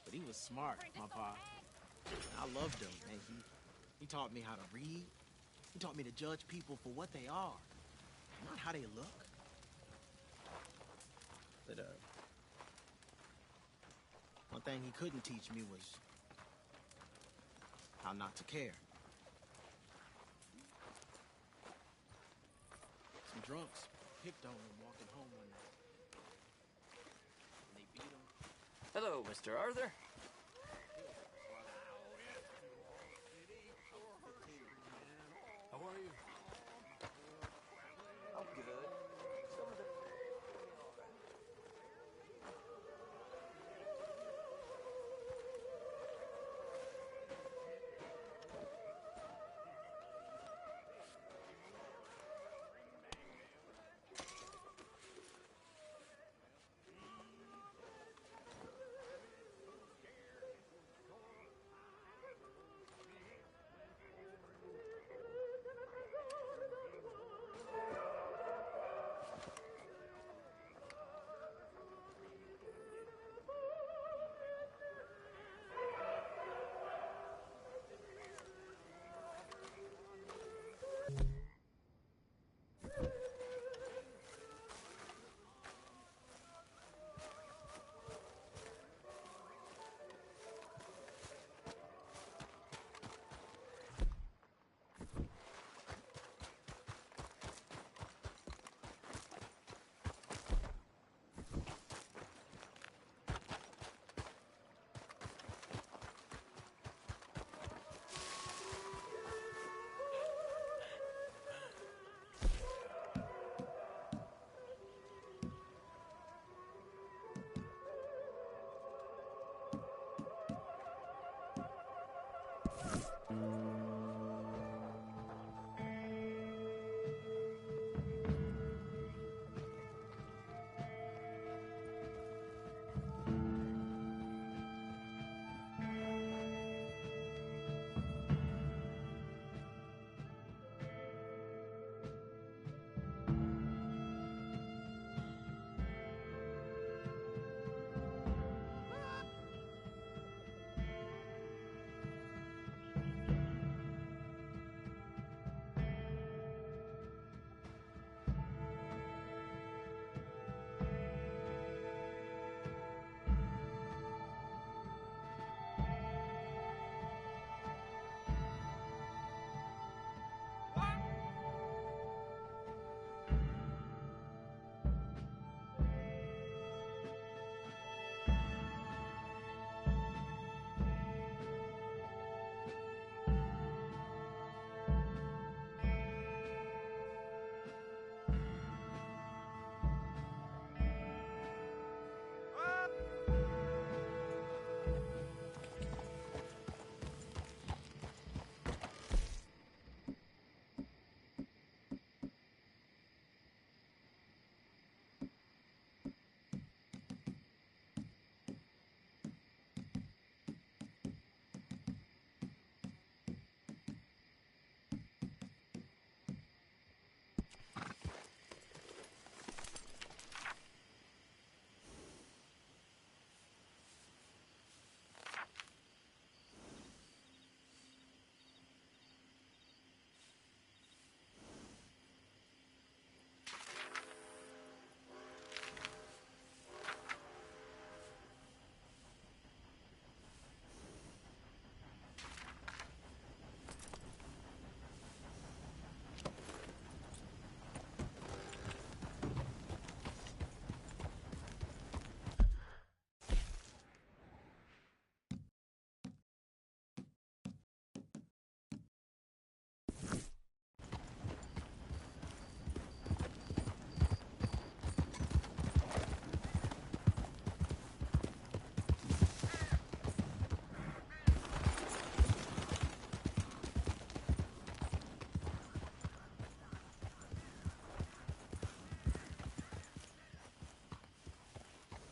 But he was smart, my pa. I loved him, and he taught me how to read. He taught me to judge people for what they are, not how they look. But, one thing he couldn't teach me was how not to care. Some drunks picked on him walking home one night. And they beat him. Hello, Mr. Arthur. How are you? I'm good.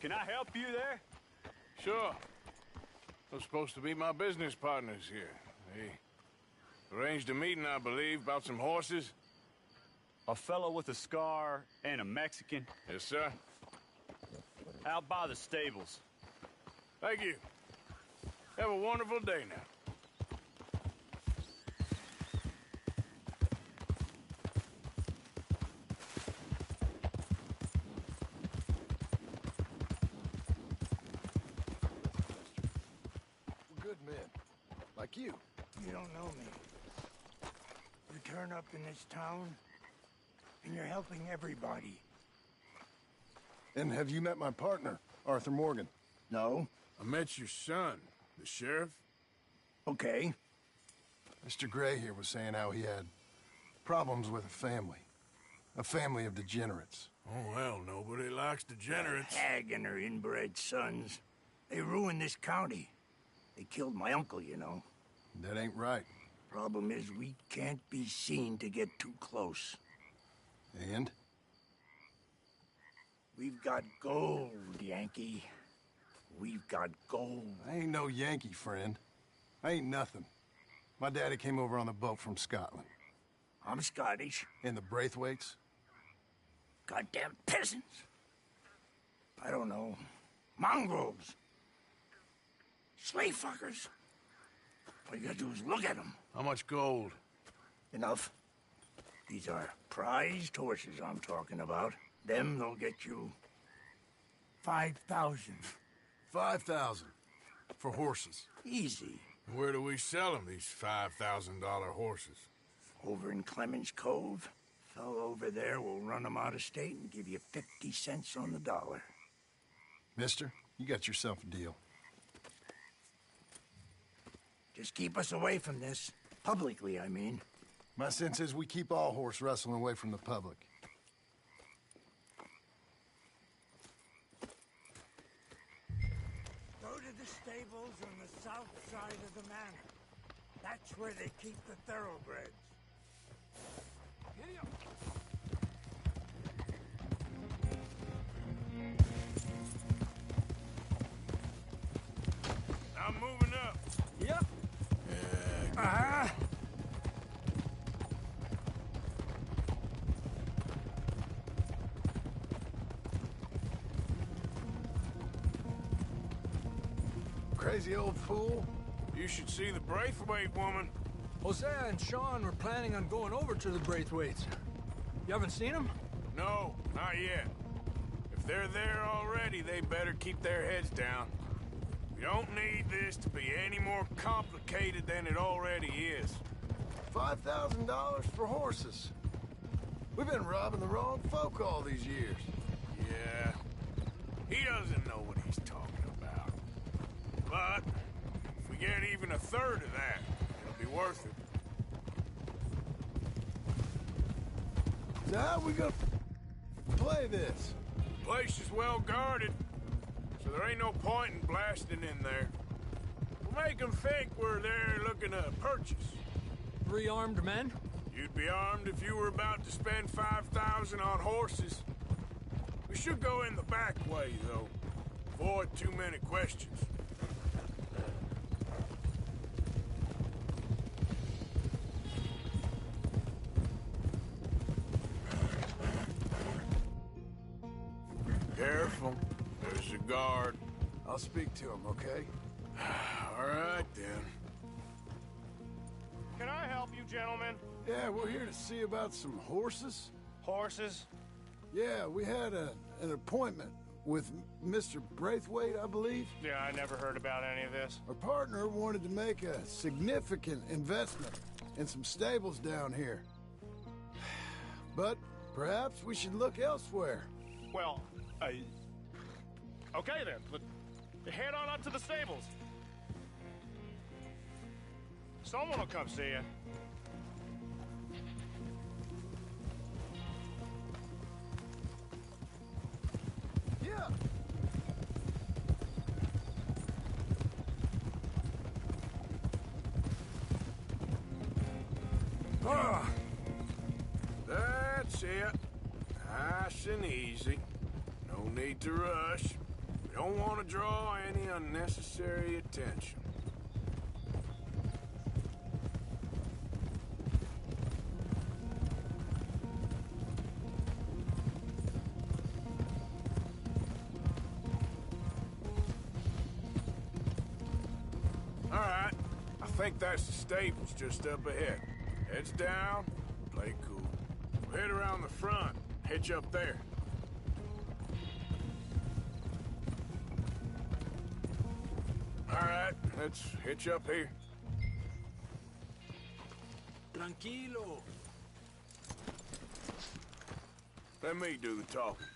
Can I help you there? Sure. They're supposed to be my business partners here. They arranged a meeting, I believe, about some horses. A fellow with a scar and a Mexican. Yes, sir. Out by the stables. Thank you. Have a wonderful day now. We're good men. Like you. You don't know me. You turn up in this town, and you're helping everybody. And have you met my partner, Arthur Morgan? No. I met your son, the sheriff. Okay. Mr. Gray here was saying how he had problems with a family of degenerates. Oh, well, nobody likes degenerates. Hag and her inbred sons. They ruined this county. They killed my uncle, you know. That ain't right. Problem is, we can't be seen to get too close. And? We've got gold, Yankee. We've got gold. I ain't no Yankee, friend. I ain't nothing. My daddy came over on the boat from Scotland. I'm Scottish. And the Braithwaites? Goddamn peasants. I don't know. Mongrels. Slave fuckers. All you gotta do is look at them. How much gold? Enough. These are prized horses I'm talking about. Them, they'll get you 5,000. 5,000 for horses. Easy. Where do we sell them, these $5,000 horses? Over in Clemens Cove. Fellow over there will run them out of state and give you 50 cents on the dollar. Mister, you got yourself a deal. Just keep us away from this. Publicly, I mean. My sense is we keep all horse rustling away from the public. Go to the stables on the south side of the manor. That's where they keep the thoroughbreds. I'm moving up. Yep. Uh-huh. Crazy old fool. You should see the Braithwaite woman. Hosea and Sean were planning on going over to the Braithwaites. You haven't seen them? No, not yet. If they're there already, they better keep their heads down. We don't need this to be any more complicated than it already is. $5,000 for horses. We've been robbing the wrong folk all these years. Yeah. He doesn't know what he's talking about. But if we get even a third of that, it'll be worth it. So how are we gonna play this? The place is well guarded, so there ain't no point in blasting in there. We'll make them think we're there looking to purchase. 3 armed men? You'd be armed if you were about to spend 5,000 on horses. We should go in the back way, though. Avoid too many questions. Careful. There's a guard. I'll speak to him, okay? All right, then. Can I help you, gentlemen? Yeah, we're here to see about some horses. Horses? Yeah, we had an appointment with Mr. Braithwaite, I believe. Yeah, I never heard about any of this. Our partner wanted to make a significant investment in some stables down here. But perhaps we should look elsewhere. Well, okay then. Head on up to the stables. Someone will come see you. Yeah. Ah, that's it. Nice and easy. No need to rush. Don't want to draw any unnecessary attention. All right. I think that's the stables just up ahead. Heads down, play cool. We'll head around the front, hitch up there. All right, let's hitch up here. Tranquilo. Let me do the talking.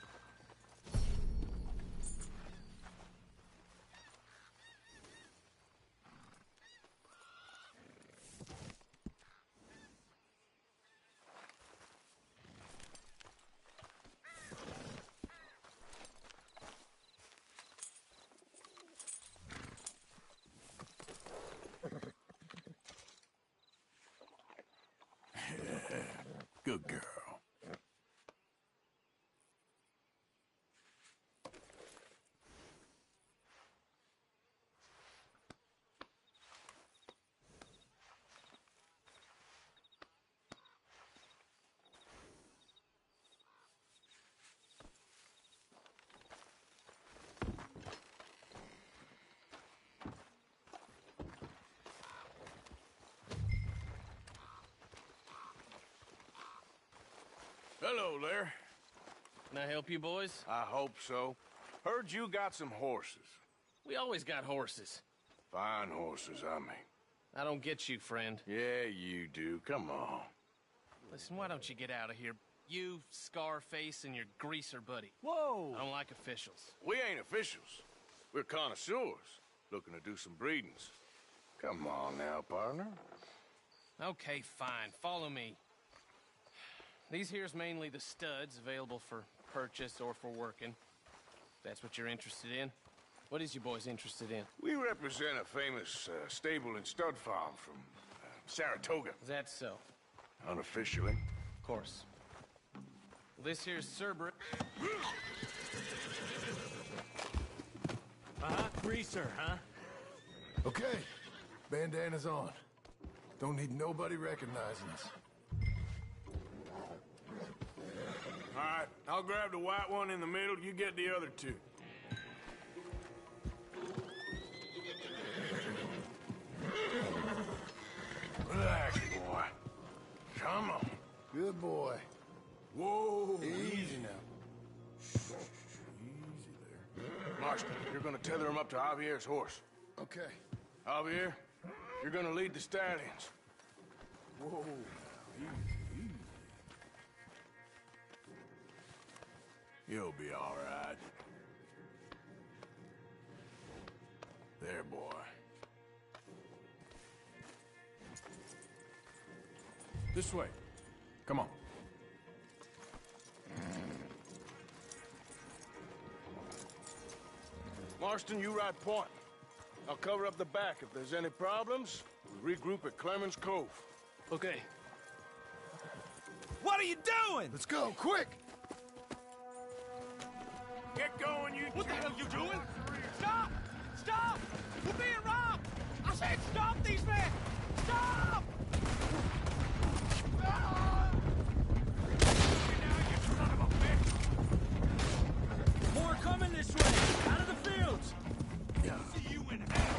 Good girl. Hello there. Can I help you, boys? I hope so. Heard you got some horses. We always got horses. Fine horses, I mean. I don't get you, friend. Yeah, you do. Come on. Listen, why don't you get out of here? You, Scarface, and your greaser buddy. Whoa! I don't like officials. We ain't officials. We're connoisseurs, looking to do some breedings. Come on now, partner. Okay, fine. Follow me. These here's mainly the studs available for purchase or for working. If that's what you're interested in. What is you boys interested in? We represent a famous stable and stud farm from Saratoga. Is that so? Unofficially. Of course. Well, this here's Cerberus. Greaser, huh? Okay, bandana's on. Don't need nobody recognizing us. All right, I'll grab the white one in the middle. You get the other two. Relax, boy. Come on. Good boy. Whoa. Easy now. Easy there. Marston, you're gonna tether him up to Javier's horse. Okay. Javier, you're gonna lead the stallions. Whoa. Easy. You'll be all right. There, boy. This way. Come on. Marston, you ride point. I'll cover up the back. If there's any problems, we regroup at Clemens Cove. Okay. What are you doing? Let's go, quick! Get going, you... What the hell you doing? Stop! Stop! We're being robbed! I said stop these men! Stop! More coming this way! Out of the fields! See you in hell!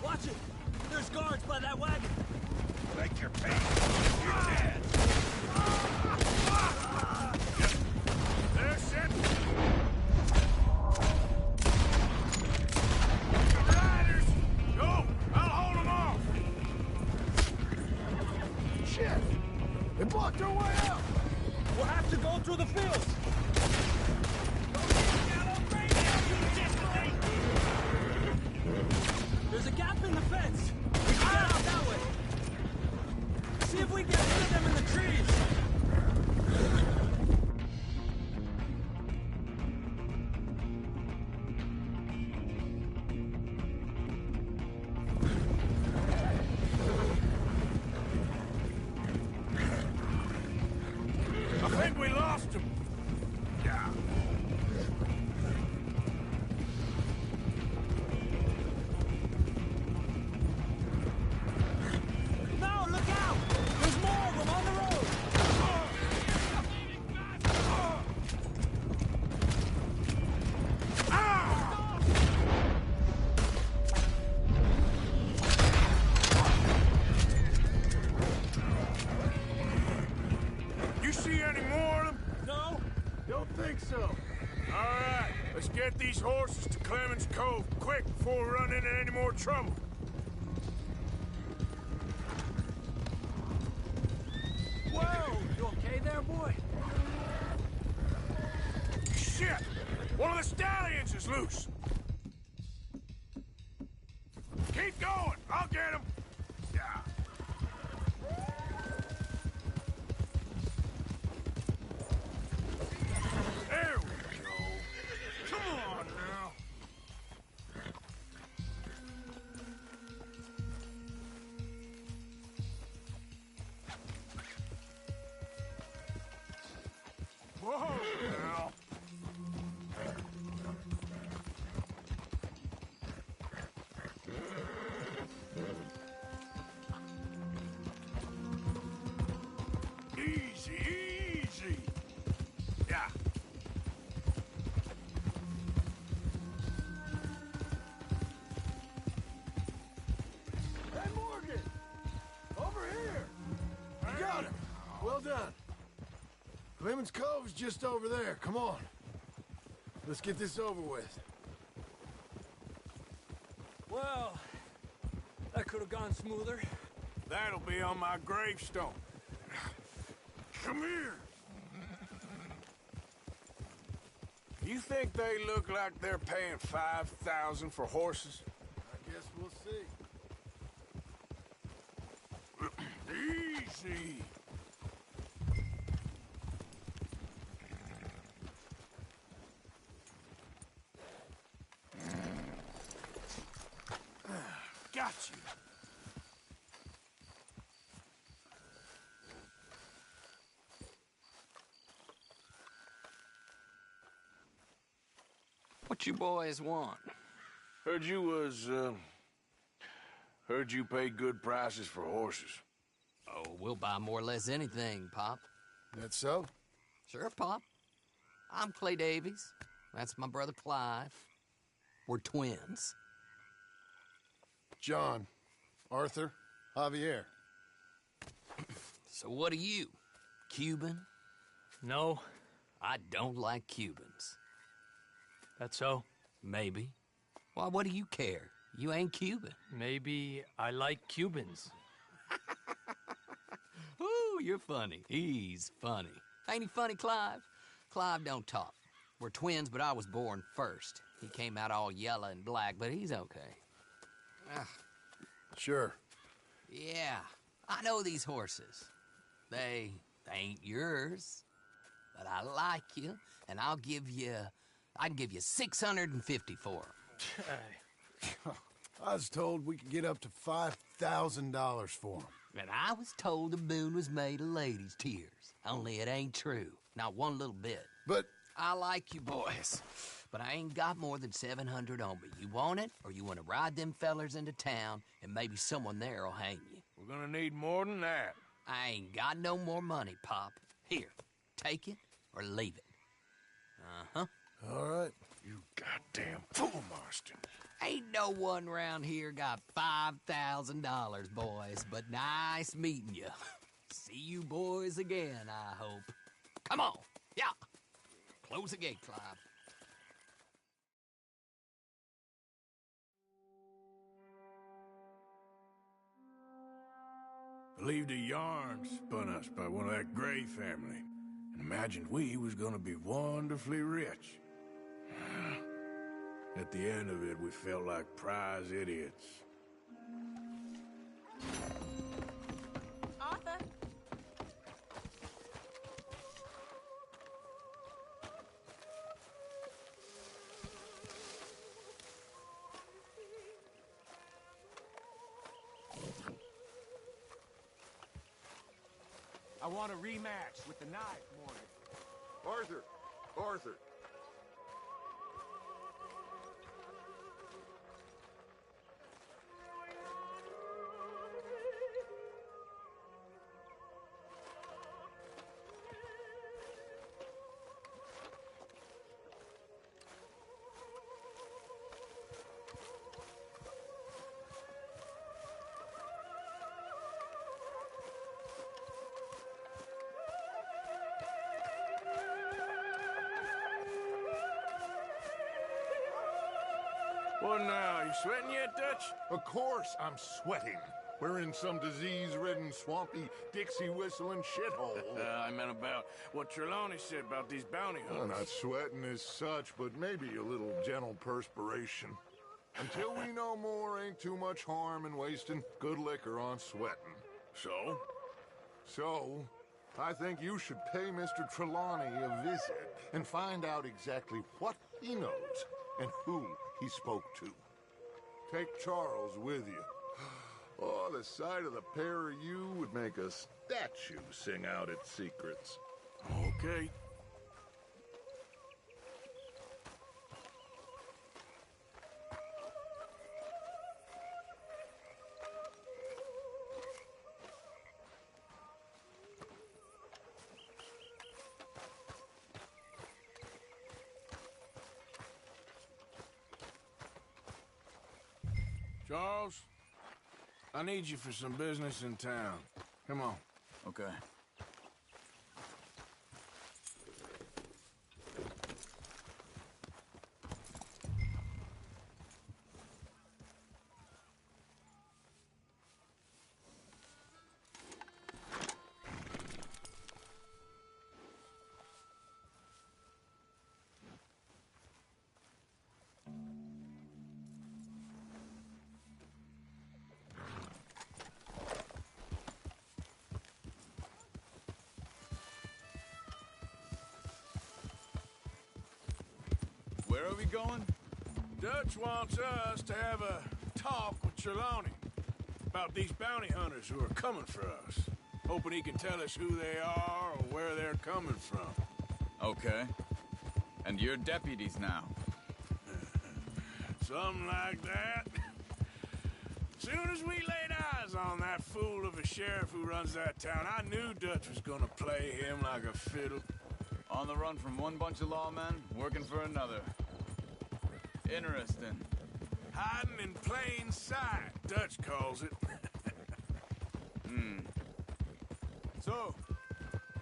Watch it! There's guards by that wagon! Make your pay! You're dead! There's it! Go! I'll hold them off! Shit! They blocked our way out! We'll have to go through the fields! There's a gap in the fence! We can get out that way! See if we can get rid of them in the trees! lost him. Yeah. No, look out! There's more of them on the road! You see any more of them? No? Don't think so. All right, let's get these horses to Clemens Cove quick before we run into any more trouble. Whoa! You okay there, boy? Shit! One of the stallions is loose. Keep going. I'll get him. Yeah. There we go. Come on now. Whoa now. Easy, easy. Yeah. Hey, Morgan! Over here! You got him! Well done. Clemens Cove's just over there. Come on. Let's get this over with. Well, that could have gone smoother. That'll be on my gravestone. Come here. You think they look like they're paying $5,000 for horses? I guess we'll see. Easy. Got you. What you boys want? Heard you pay good prices for horses. Oh, we'll buy more or less anything, Pop. That so? Sure, Pop. I'm Clay Davies. That's my brother Clive. We're twins. John, Arthur, Javier. So what are you? Cuban? No. I don't like Cubans. That's so? Maybe. Why, what do you care? You ain't Cuban. Maybe I like Cubans. Ooh, you're funny. He's funny. Ain't he funny, Clive? Clive don't talk. We're twins, but I was born first. He came out all yellow and black, but he's okay. Sure. Yeah, I know these horses. They ain't yours, but I like you, and I can give you 650 for them. I was told we could get up to $5,000 for them. And I was told the moon was made of ladies' tears. Only it ain't true. Not one little bit. But I like you boys, but I ain't got more than 700 on me. You want it, or you want to ride them fellers into town, and maybe someone there'll hang you? We're gonna need more than that. I ain't got no more money, Pop. Here, take it or leave it. Uh-huh. All right. You goddamn fool, Marston. Ain't no one round here got $5,000, boys, but nice meeting you. See you boys again, I hope. Come on, yeah. Close the gate, Clive. Believed a yarn spun us by one of that Gray family, and imagined we was gonna be wonderfully rich. At the end of it, we felt like prize idiots. Arthur? I want a rematch with the knife, Morgan. Arthur! Arthur! What now? You sweating yet, Dutch? Of course I'm sweating. We're in some disease-ridden, swampy, Dixie-whistling shithole. I meant about what Trelawney said about these bounty Well, hunters. not sweating as such, but maybe a little gentle perspiration. Until we know more, ain't too much harm in wasting good liquor on sweating. So? So, I think you should pay Mr. Trelawney a visit and find out exactly what he knows and who he spoke to. Take Charles with you. Oh, the sight of the pair of you would make a statue sing out its secrets. Okay. Charles, I need you for some business in town. Come on. Okay. Where are we going? Dutch wants us to have a talk with Trelawney about these bounty hunters who are coming for us. Hoping he can tell us who they are or where they're coming from. Okay. And you're deputies now. Something like that. Soon as we laid eyes on that fool of a sheriff who runs that town, I knew Dutch was gonna play him like a fiddle. On the run from one bunch of lawmen, working for another. Interesting. Hiding in plain sight, Dutch calls it. So,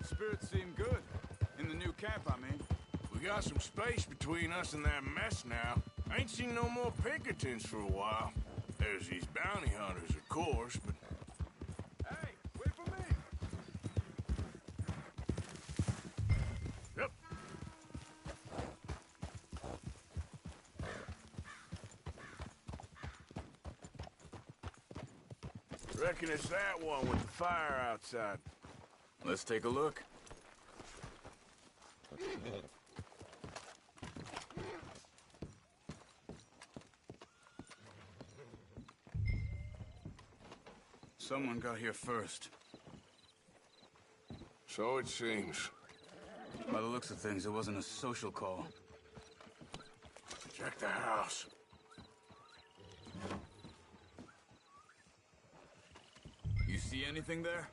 spirits seem good. In the new camp, I mean. We got some space between us and that mess now. I ain't seen no more Pinkertons for a while. There's these bounty hunters, of course, but... Hey, wait for me! Yep. Reckon it's that one with the fire outside. Let's take a look. Someone got here first. So it seems. By the looks of things, it wasn't a social call. Check the house. You see anything there?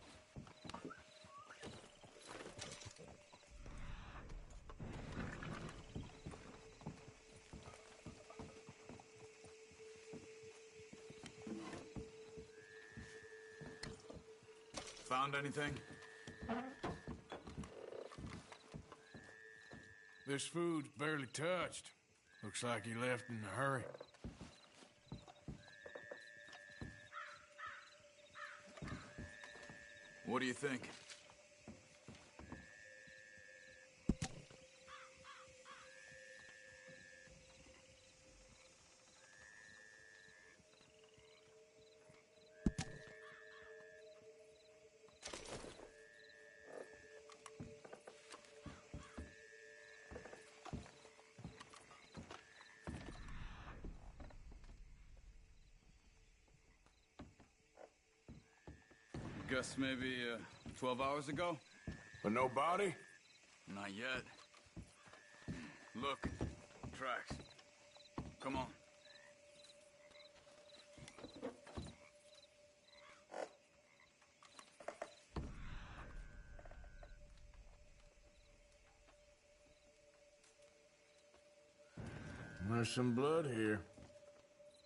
Found anything? This food's barely touched. Looks like he left in a hurry. What do you think? Guess maybe 12 hours ago? But no body? Not yet. Look. Tracks. Come on. There's some blood here.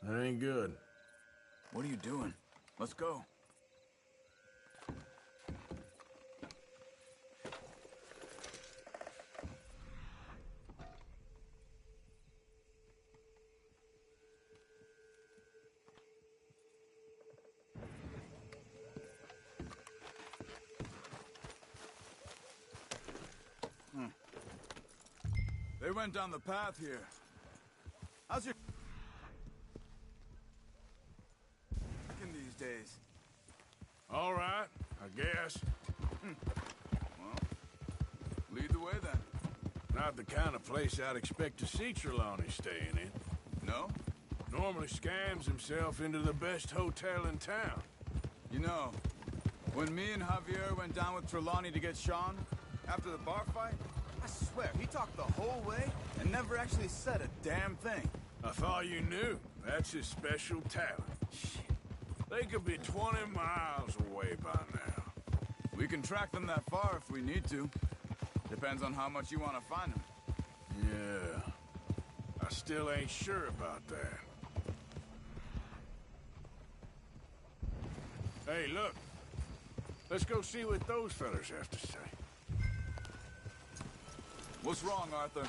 That ain't good. What are you doing? Let's go. They went down the path here. How's your in these days? All right, I guess. Well, lead the way then. Not the kind of place I'd expect to see Trelawney staying in. No? Normally scams himself into the best hotel in town. You know, when me and Javier went down with Trelawney to get Sean, after the bar fight, I swear, he talked the whole way and never actually said a damn thing. I thought you knew. That's his special talent. Shit. They could be 20 miles away by now. We can track them that far if we need to. Depends on how much you want to find them. Yeah. I still ain't sure about that. Hey, look. Let's go see what those fellas have to say. What's wrong, Arthur?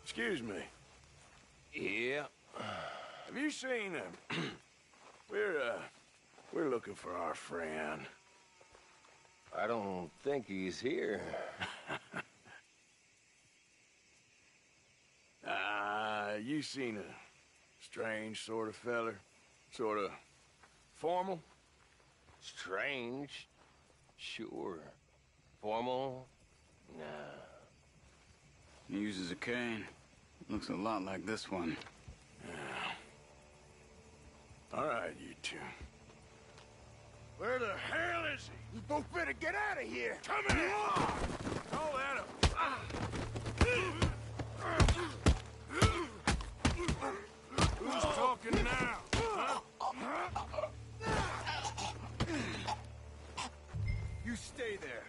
Excuse me. Yeah. Have you seen we're looking for our friend. I don't think he's here. You seen a strange sort of feller? Sort of formal? Strange? Sure. Formal? Nah. He uses a cane. Looks a lot like this one. Yeah. All right, you two. Where the hell is he? You both better get out of here! Come here! Call at him! Who's talking now? Huh? You stay there.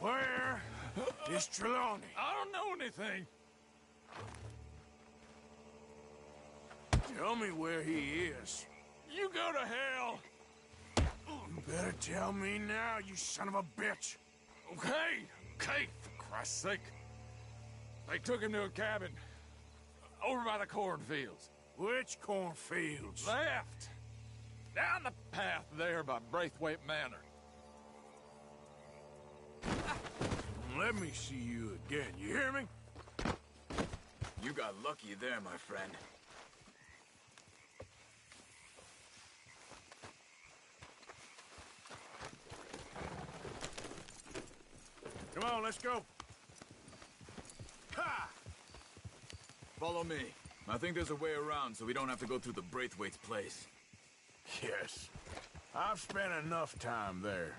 Where is Trelawney? I don't know anything. Tell me where he is. You go to hell. You better tell me now, you son of a bitch. Okay, for Christ's sake. They took him to a cabin over by the cornfields. Which cornfields? Left. Down the path there by Braithwaite Manor. Let me see you again, you hear me? You got lucky there, my friend. Come on, let's go. Ha! Follow me. I think there's a way around so we don't have to go through the Braithwaite's place. Yes. I've spent enough time there.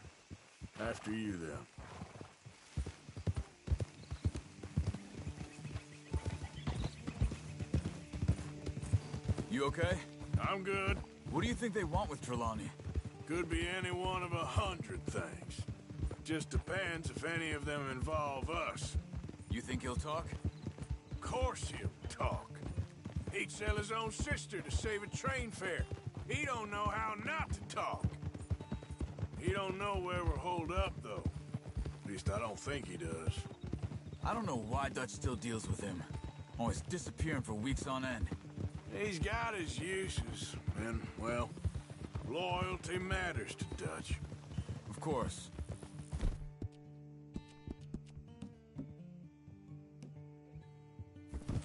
After you, then. You okay? I'm good. What do you think they want with Trelawney? Could be any one of 100 things. Just depends if any of them involve us. You think he'll talk? Of course he'll talk. He'd sell his own sister to save a train fare. He don't know how not to talk. He don't know where we're holed up, though. At least I don't think he does. I don't know why Dutch still deals with him. Always disappearing for weeks on end. He's got his uses, and, well, loyalty matters to Dutch. Of course.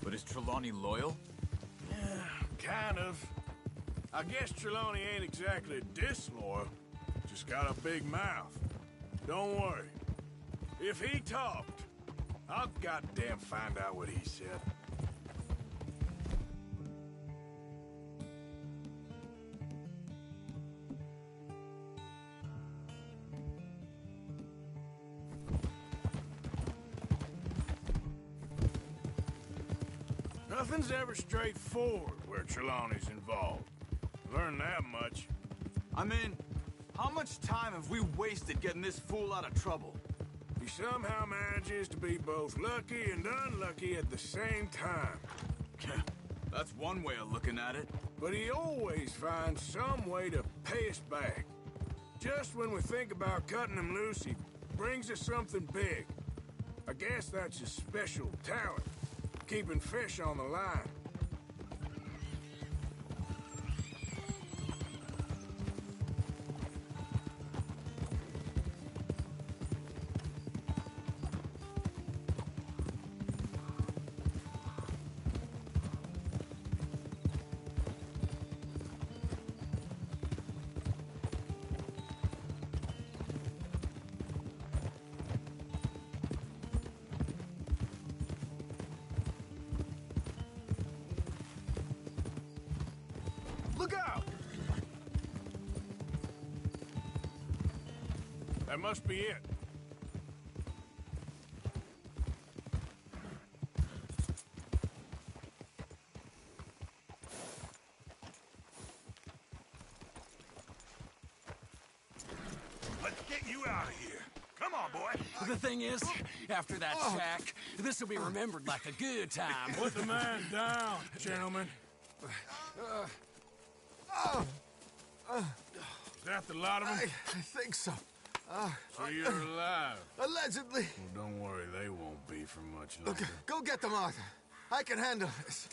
But is Trelawney loyal? Yeah, kind of. I guess Trelawney ain't exactly disloyal. Just got a big mouth. Don't worry. If he talked, I'll goddamn find out what he said. Nothing's ever straightforward where Trelawney's involved. Learn that much. I mean, how much time have we wasted getting this fool out of trouble? He somehow manages to be both lucky and unlucky at the same time. That's one way of looking at it. But he always finds some way to pay us back. Just when we think about cutting him loose, he brings us something big. I guess that's his special talent, keeping fish on the line. Look out! That must be it. Let's get you out of here. Come on, boy. The thing is, after that shack, this will be remembered like a good time. Put the man down, gentlemen. Is that the lot of them? I think so. So you're alive? Allegedly. Well, don't worry, they won't be for much longer. Okay, go get them, Arthur. I can handle this.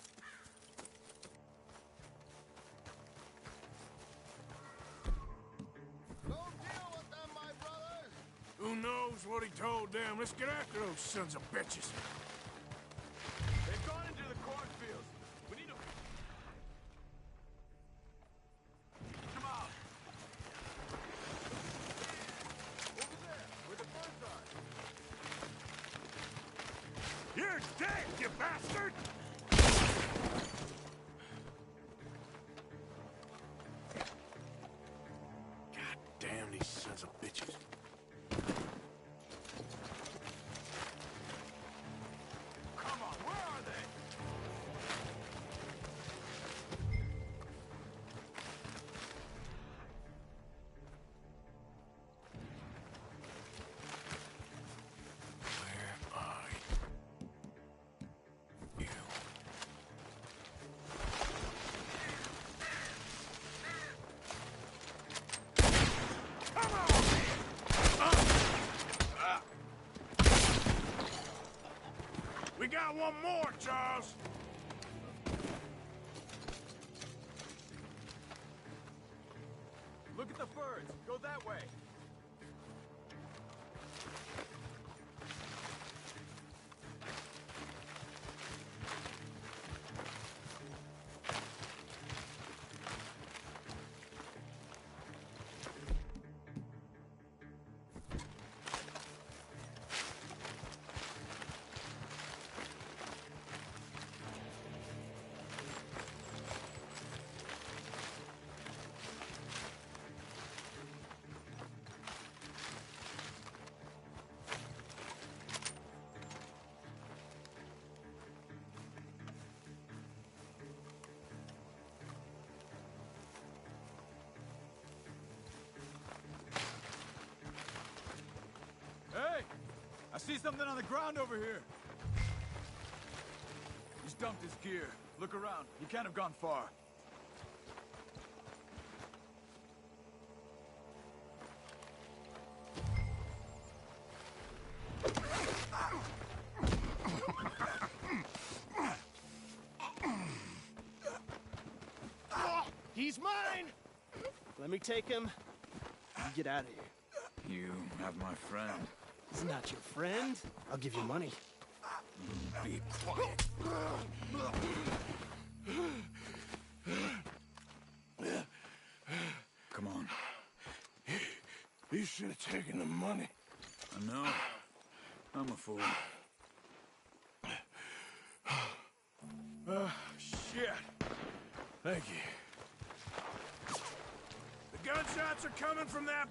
Who knows what he told them? Let's get after those sons of bitches. They've gone into the cornfields. We need to... Come on. Over there, where the birds are. You're dead, you bastard! God damn these sons of bitches. Come on, where are they? Where are you? Come on! We got one more, Charles. Look at the birds. Go that way. Hey! I see something on the ground over here. He's dumped his gear. Look around. He can't have gone far. He's mine! Let me take him. You get out of here. You have my friend. He's not your friend. I'll give you money. Be quiet. Come on. You should have taken the money. I know. I'm a fool. Thank you. The gunshots are coming from that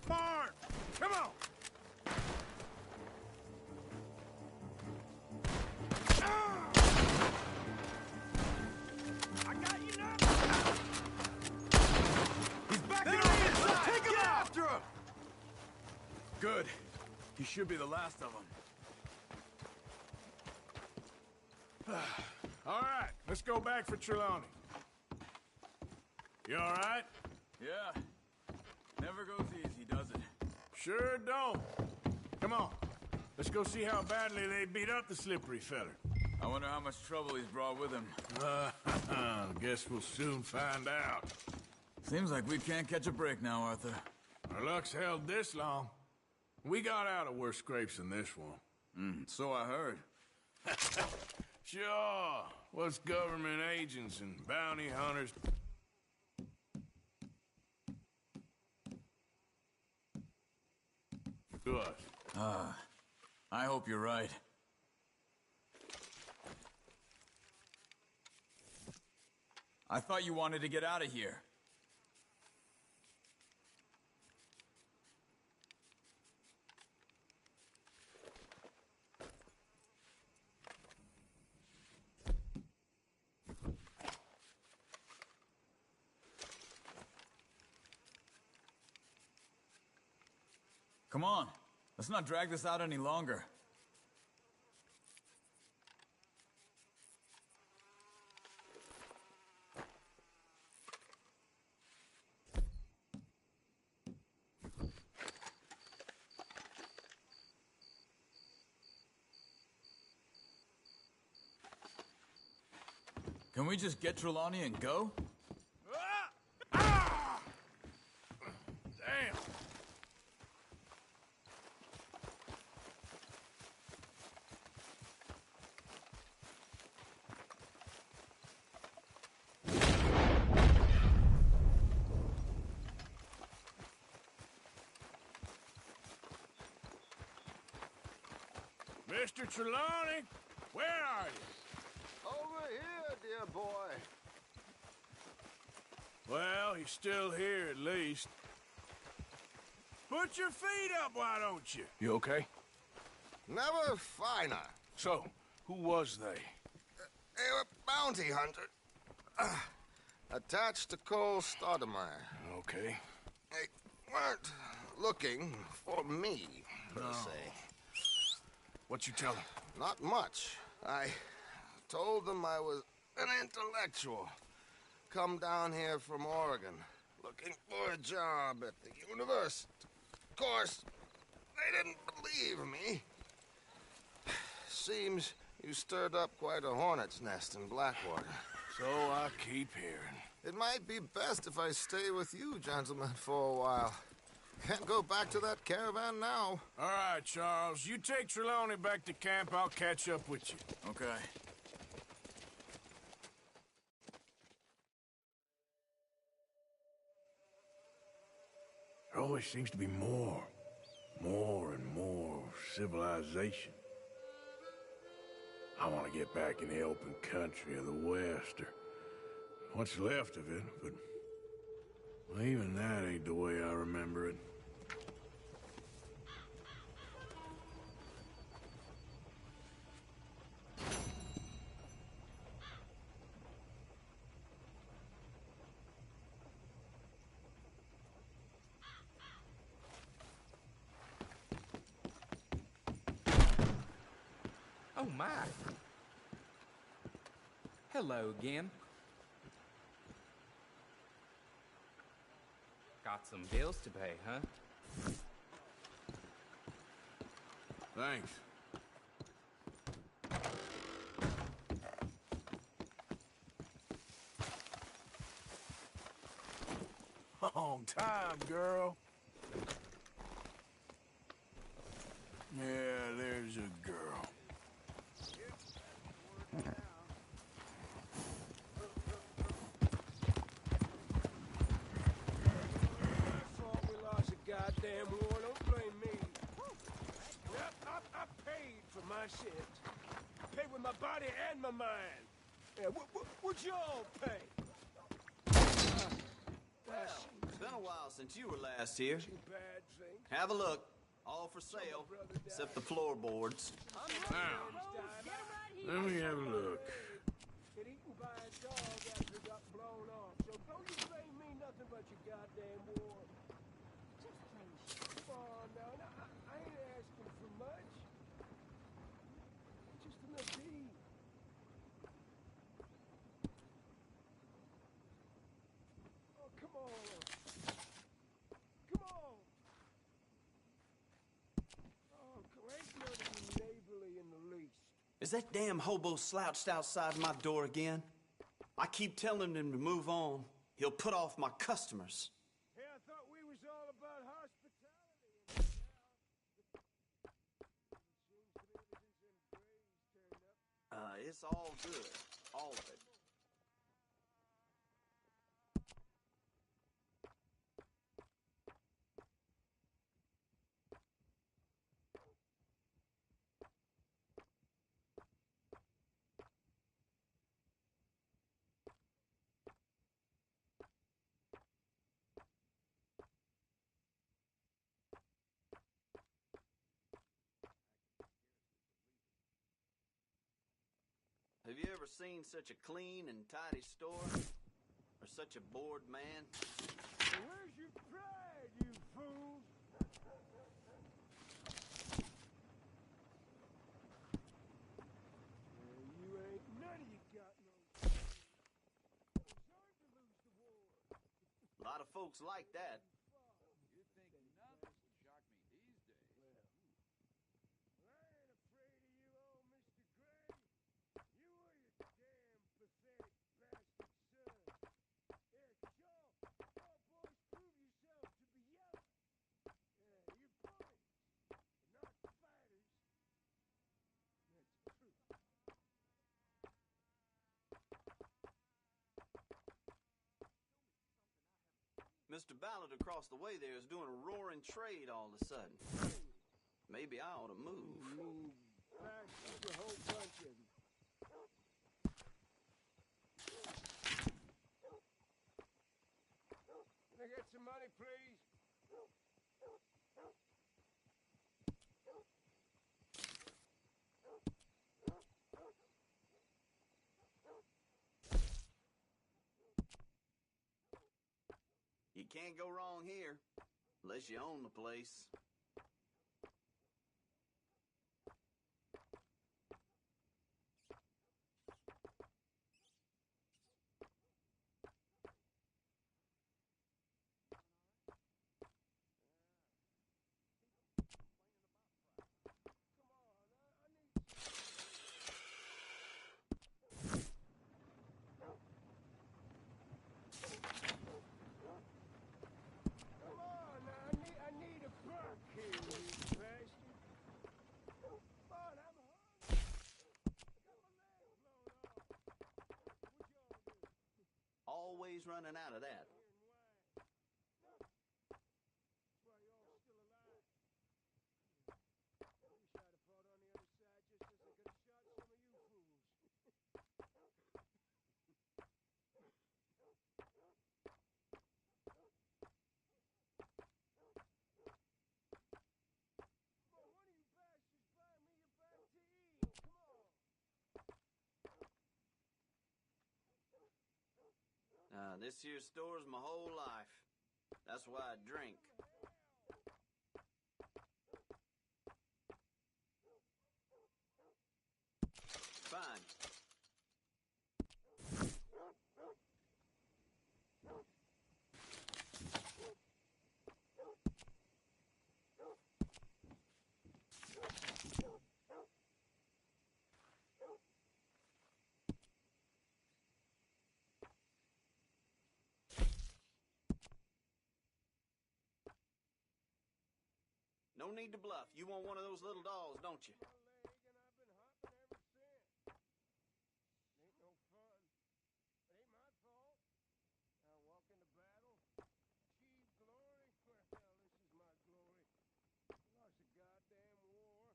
barn. Come on. I got you now. He's backing There up he is. inside! Let's take him Get out! after him! Good. He should be the last of them. All right, let's go back for Trelawney. You all right? Yeah. Never goes easy, does it? Sure don't. Come on. Let's go see how badly they beat up the slippery feller. I wonder how much trouble he's brought with him. Guess we'll soon find out. Seems like we can't catch a break now, Arthur. Our luck's held this long. We got out of worse scrapes than this one. So I heard. Sure. What's government agents and bounty hunters? To us. I hope you're right. I thought you wanted to get out of here. Come on. Let's not drag this out any longer. Can we just get Trelawney and go? Damn. Mr. Trelawney, where are you? Over here, dear boy. Well, he's still here at least. Put your feet up, why don't you? You okay? Never finer. So, who was they? They were bounty hunter. Attached to Cole Stoudemire. Okay. They weren't looking for me, per se. What you tell them? Not much. I told them I was an intellectual. Come down here from Oregon, looking for a job at the university. Of course, they didn't believe me. Seems you stirred up quite a hornet's nest in Blackwater. So I keep hearing. It might be best if I stay with you, gentlemen, for a while. Can't go back to that caravan now. All right, Charles. You take Trelawney back to camp. I'll catch up with you. Okay. There always seems to be more and more civilization. I want to get back in the open country of the West, or what's left of it, but well, even that ain't the way I remember it. Oh, my. Hello again. Got some bills to pay, huh? Thanks. Long time, girl. Yeah, there's a girl. Goddamn war, don't blame me. Yep, I paid for my shit. I paid with my body and my mind. Yeah, What'd y'all pay? Well, it's been a while since you were last here. Have a look. All for sale, except the floorboards. Now, let me have a look. Get eaten by a dog after it got blown off. So don't you blame me nothing but your goddamn war. Come on now, I ain't asking for much. Just enough to eat. Oh, come on. Come on. Oh, ain't nothing neighborly in the least. Is that damn hobo slouched outside my door again? I keep telling him to move on. He'll put off my customers. Hey, I thought we was all about hospitality. It's all good. All of it. Have you ever seen such a clean and tidy store? Or such a bored man? Where's your pride, you fool? You ain't none of you got no. Sorry to lose the war. A lot of folks like that. You'd think nothing would shock me these days. Well, I ain't afraid of you, old Mr. Gray. You were your damn pathetic bastard son. Yeah, 'cause y'all boys prove yourselves to be yellow. Yeah, you're bullies, but not fighters. That's true. Mr. Ballard across the way there is doing a roaring trade all of a sudden. Maybe I ought to move. Bastards, a whole bunch of them. Can I get some money, please? You can't go wrong here, unless you own the place. Come on, now, I need a buck here, you bastard. Come on, I'm hungry. I got my leg blown off. What y'all do? Always running out of that. That's why y'all still alive. I wish I'd have fought on the other side just as I could have shot some of you fools. Come on, one of you bastards buy me a bite to eat. Come on. This here store's my whole life. That's why I drink. Fine. No need to bluff. You want one of those little dolls, don't you? My leg, and I've been hopping ever since. Ain't no fun. It ain't my fault. I walk into battle, achieve glory. Well, this is my glory. I lost a goddamn war.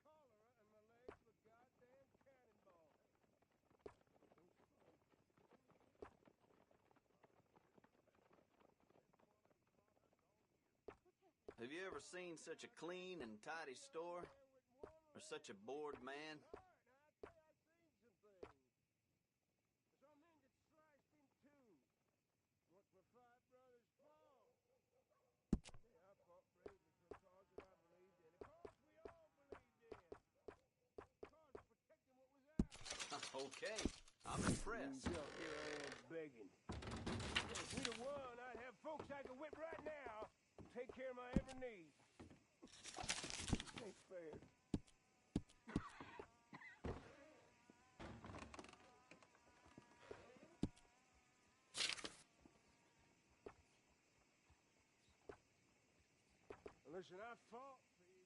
I lost my sweetheart to cholera, and my legs were goddamn cannonball. Have you ever seen such a clean and tidy store? Or such a bored man? Okay, I'm impressed. Begging. If we'd have won, I'd have folks I could whip right now and take care of my every need. Ain't fair. Listen, I fought for you.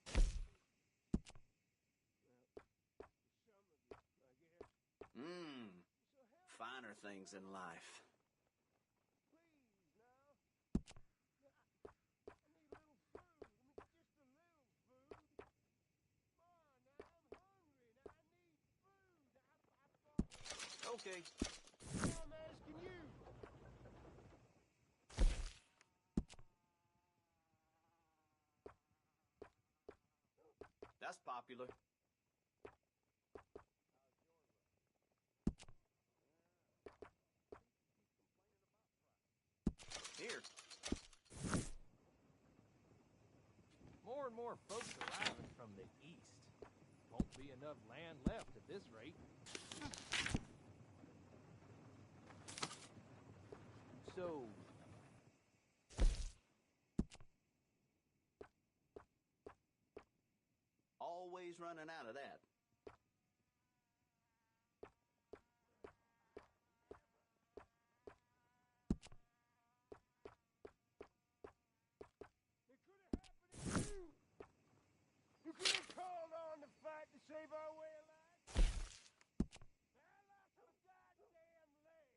Well, some of you, I guess. Finer things in life. Please, now. I need a little food. I mean, just a little food. Come on, now, I'm hungry. Now, I need food. I fought. Okay. Now I'm asking you. That's popular. Here. More and more folks arriving from the east. Won't be enough land left at this rate. So, Always running out of that. It could have happened to you. You could have called on to fight to save our way of life. I lost my goddamn leg.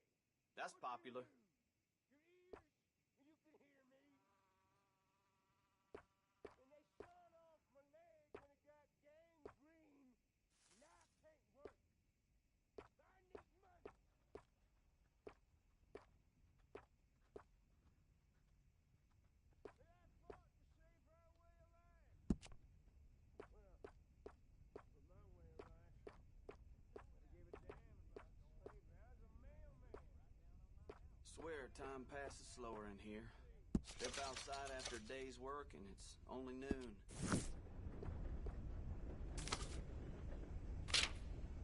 That's popular. Your ears, and you can hear me. And they sawed off my leg when it got gangrene. Now I can't work. I need money. And I fought to save our way of life. Well, for my way of life, I gave a damn about slavery. I was a mailman. Swear time passes slower in here. Step outside after a day's work and it's only noon.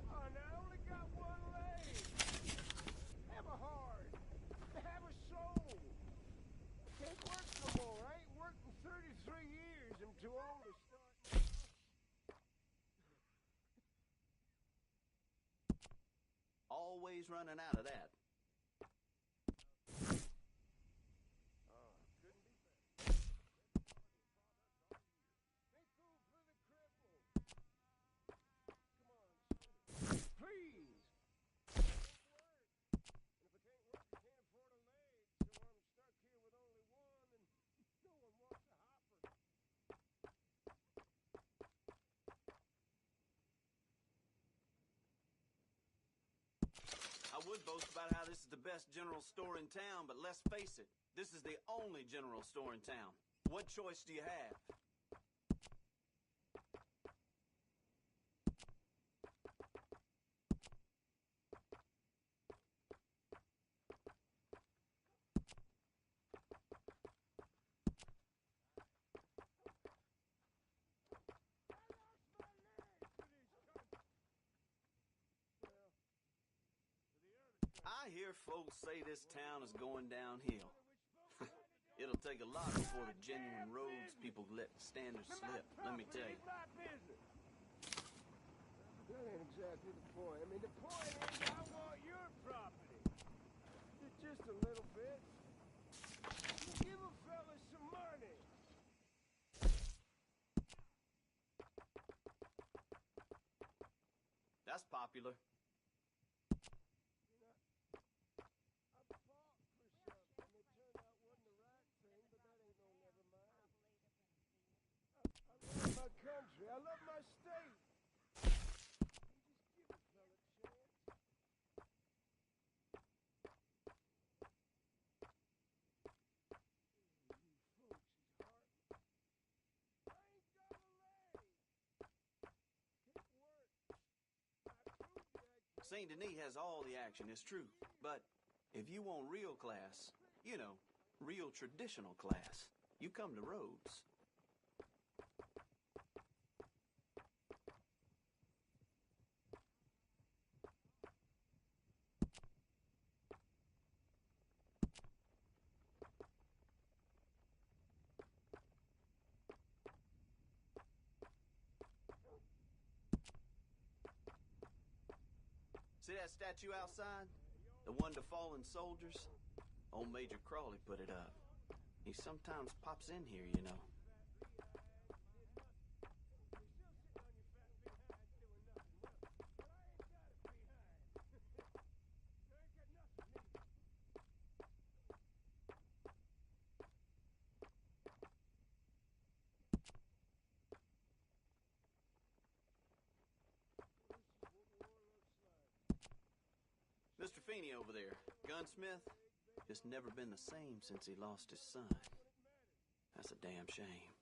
Oh, now I only got one leg. Have a heart. Have a soul. I can't work no more. I ain't worked in 33 years. I'm too old to start now. Always running out of that. Oh, couldn't be better. Ain't food for the cripple. Come on, please. And if I can't work, I can't afford a leg, so I'm stuck here with only one, and no one wants a hopper. I would boast about how this is the best general store in town, but let's face it, this is the only general store in town. What choice do you have? I hear folks say this town is going downhill. It'll take a lot before the genuine roads people let standards slip, let me tell you. That ain't exactly the point. I mean, the point is I want your property. Just a little bit. Give a fella some money. That's popular. You know, I fought for something that turned out wasn't the right thing, but that ain't no never mind. I love my country. I love my state. Just give a fella a chance. You folks is heartless. St. Denis has all the action, it's true. But if you want real class, you know, real traditional class, you come to Rhodes. See that statue outside? The one to fallen soldiers? Old Major Crawley put it up. He sometimes pops in here, you know. Mr. Feeney over there, gunsmith, just never been the same since he lost his son. That's a damn shame.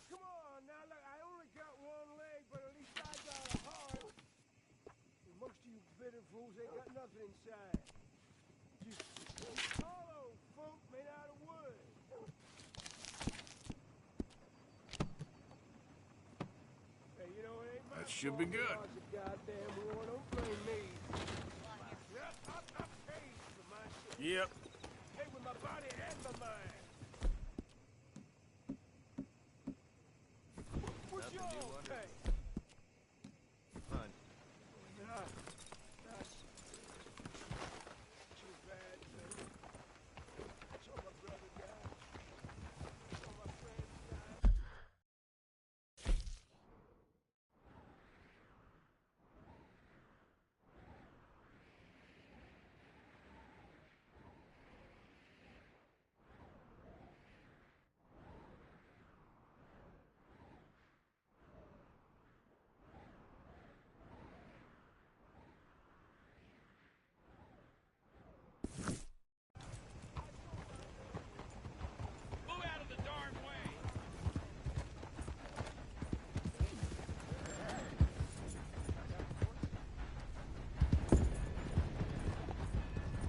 Come on, now look, I only got one leg, but at least I got a heart. And most of you bitter fools ain't got nothing inside. Just hollow folk made out of wood. Hey, you know, it ain't my That should be fault good. there was a goddamn war. Don't blame me. I paid for my shit. Yep. Paid with my body and my mind. What's Nothing your new under pay? Hun. That's too bad, man. That's all my brother died. That's all my friends died. Move out of the darn way.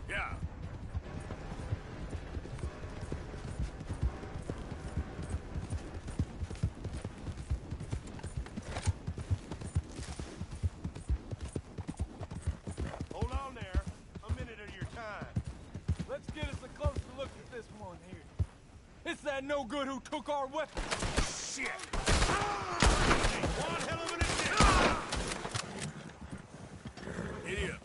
Yeah. Hold on there. A minute of your time. Let's get us a closer look at this one here. It's that no-good who took our weapon. Shit. One hell of an attempt. Idiot.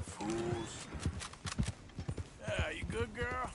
Fools. Yeah, you good, girl?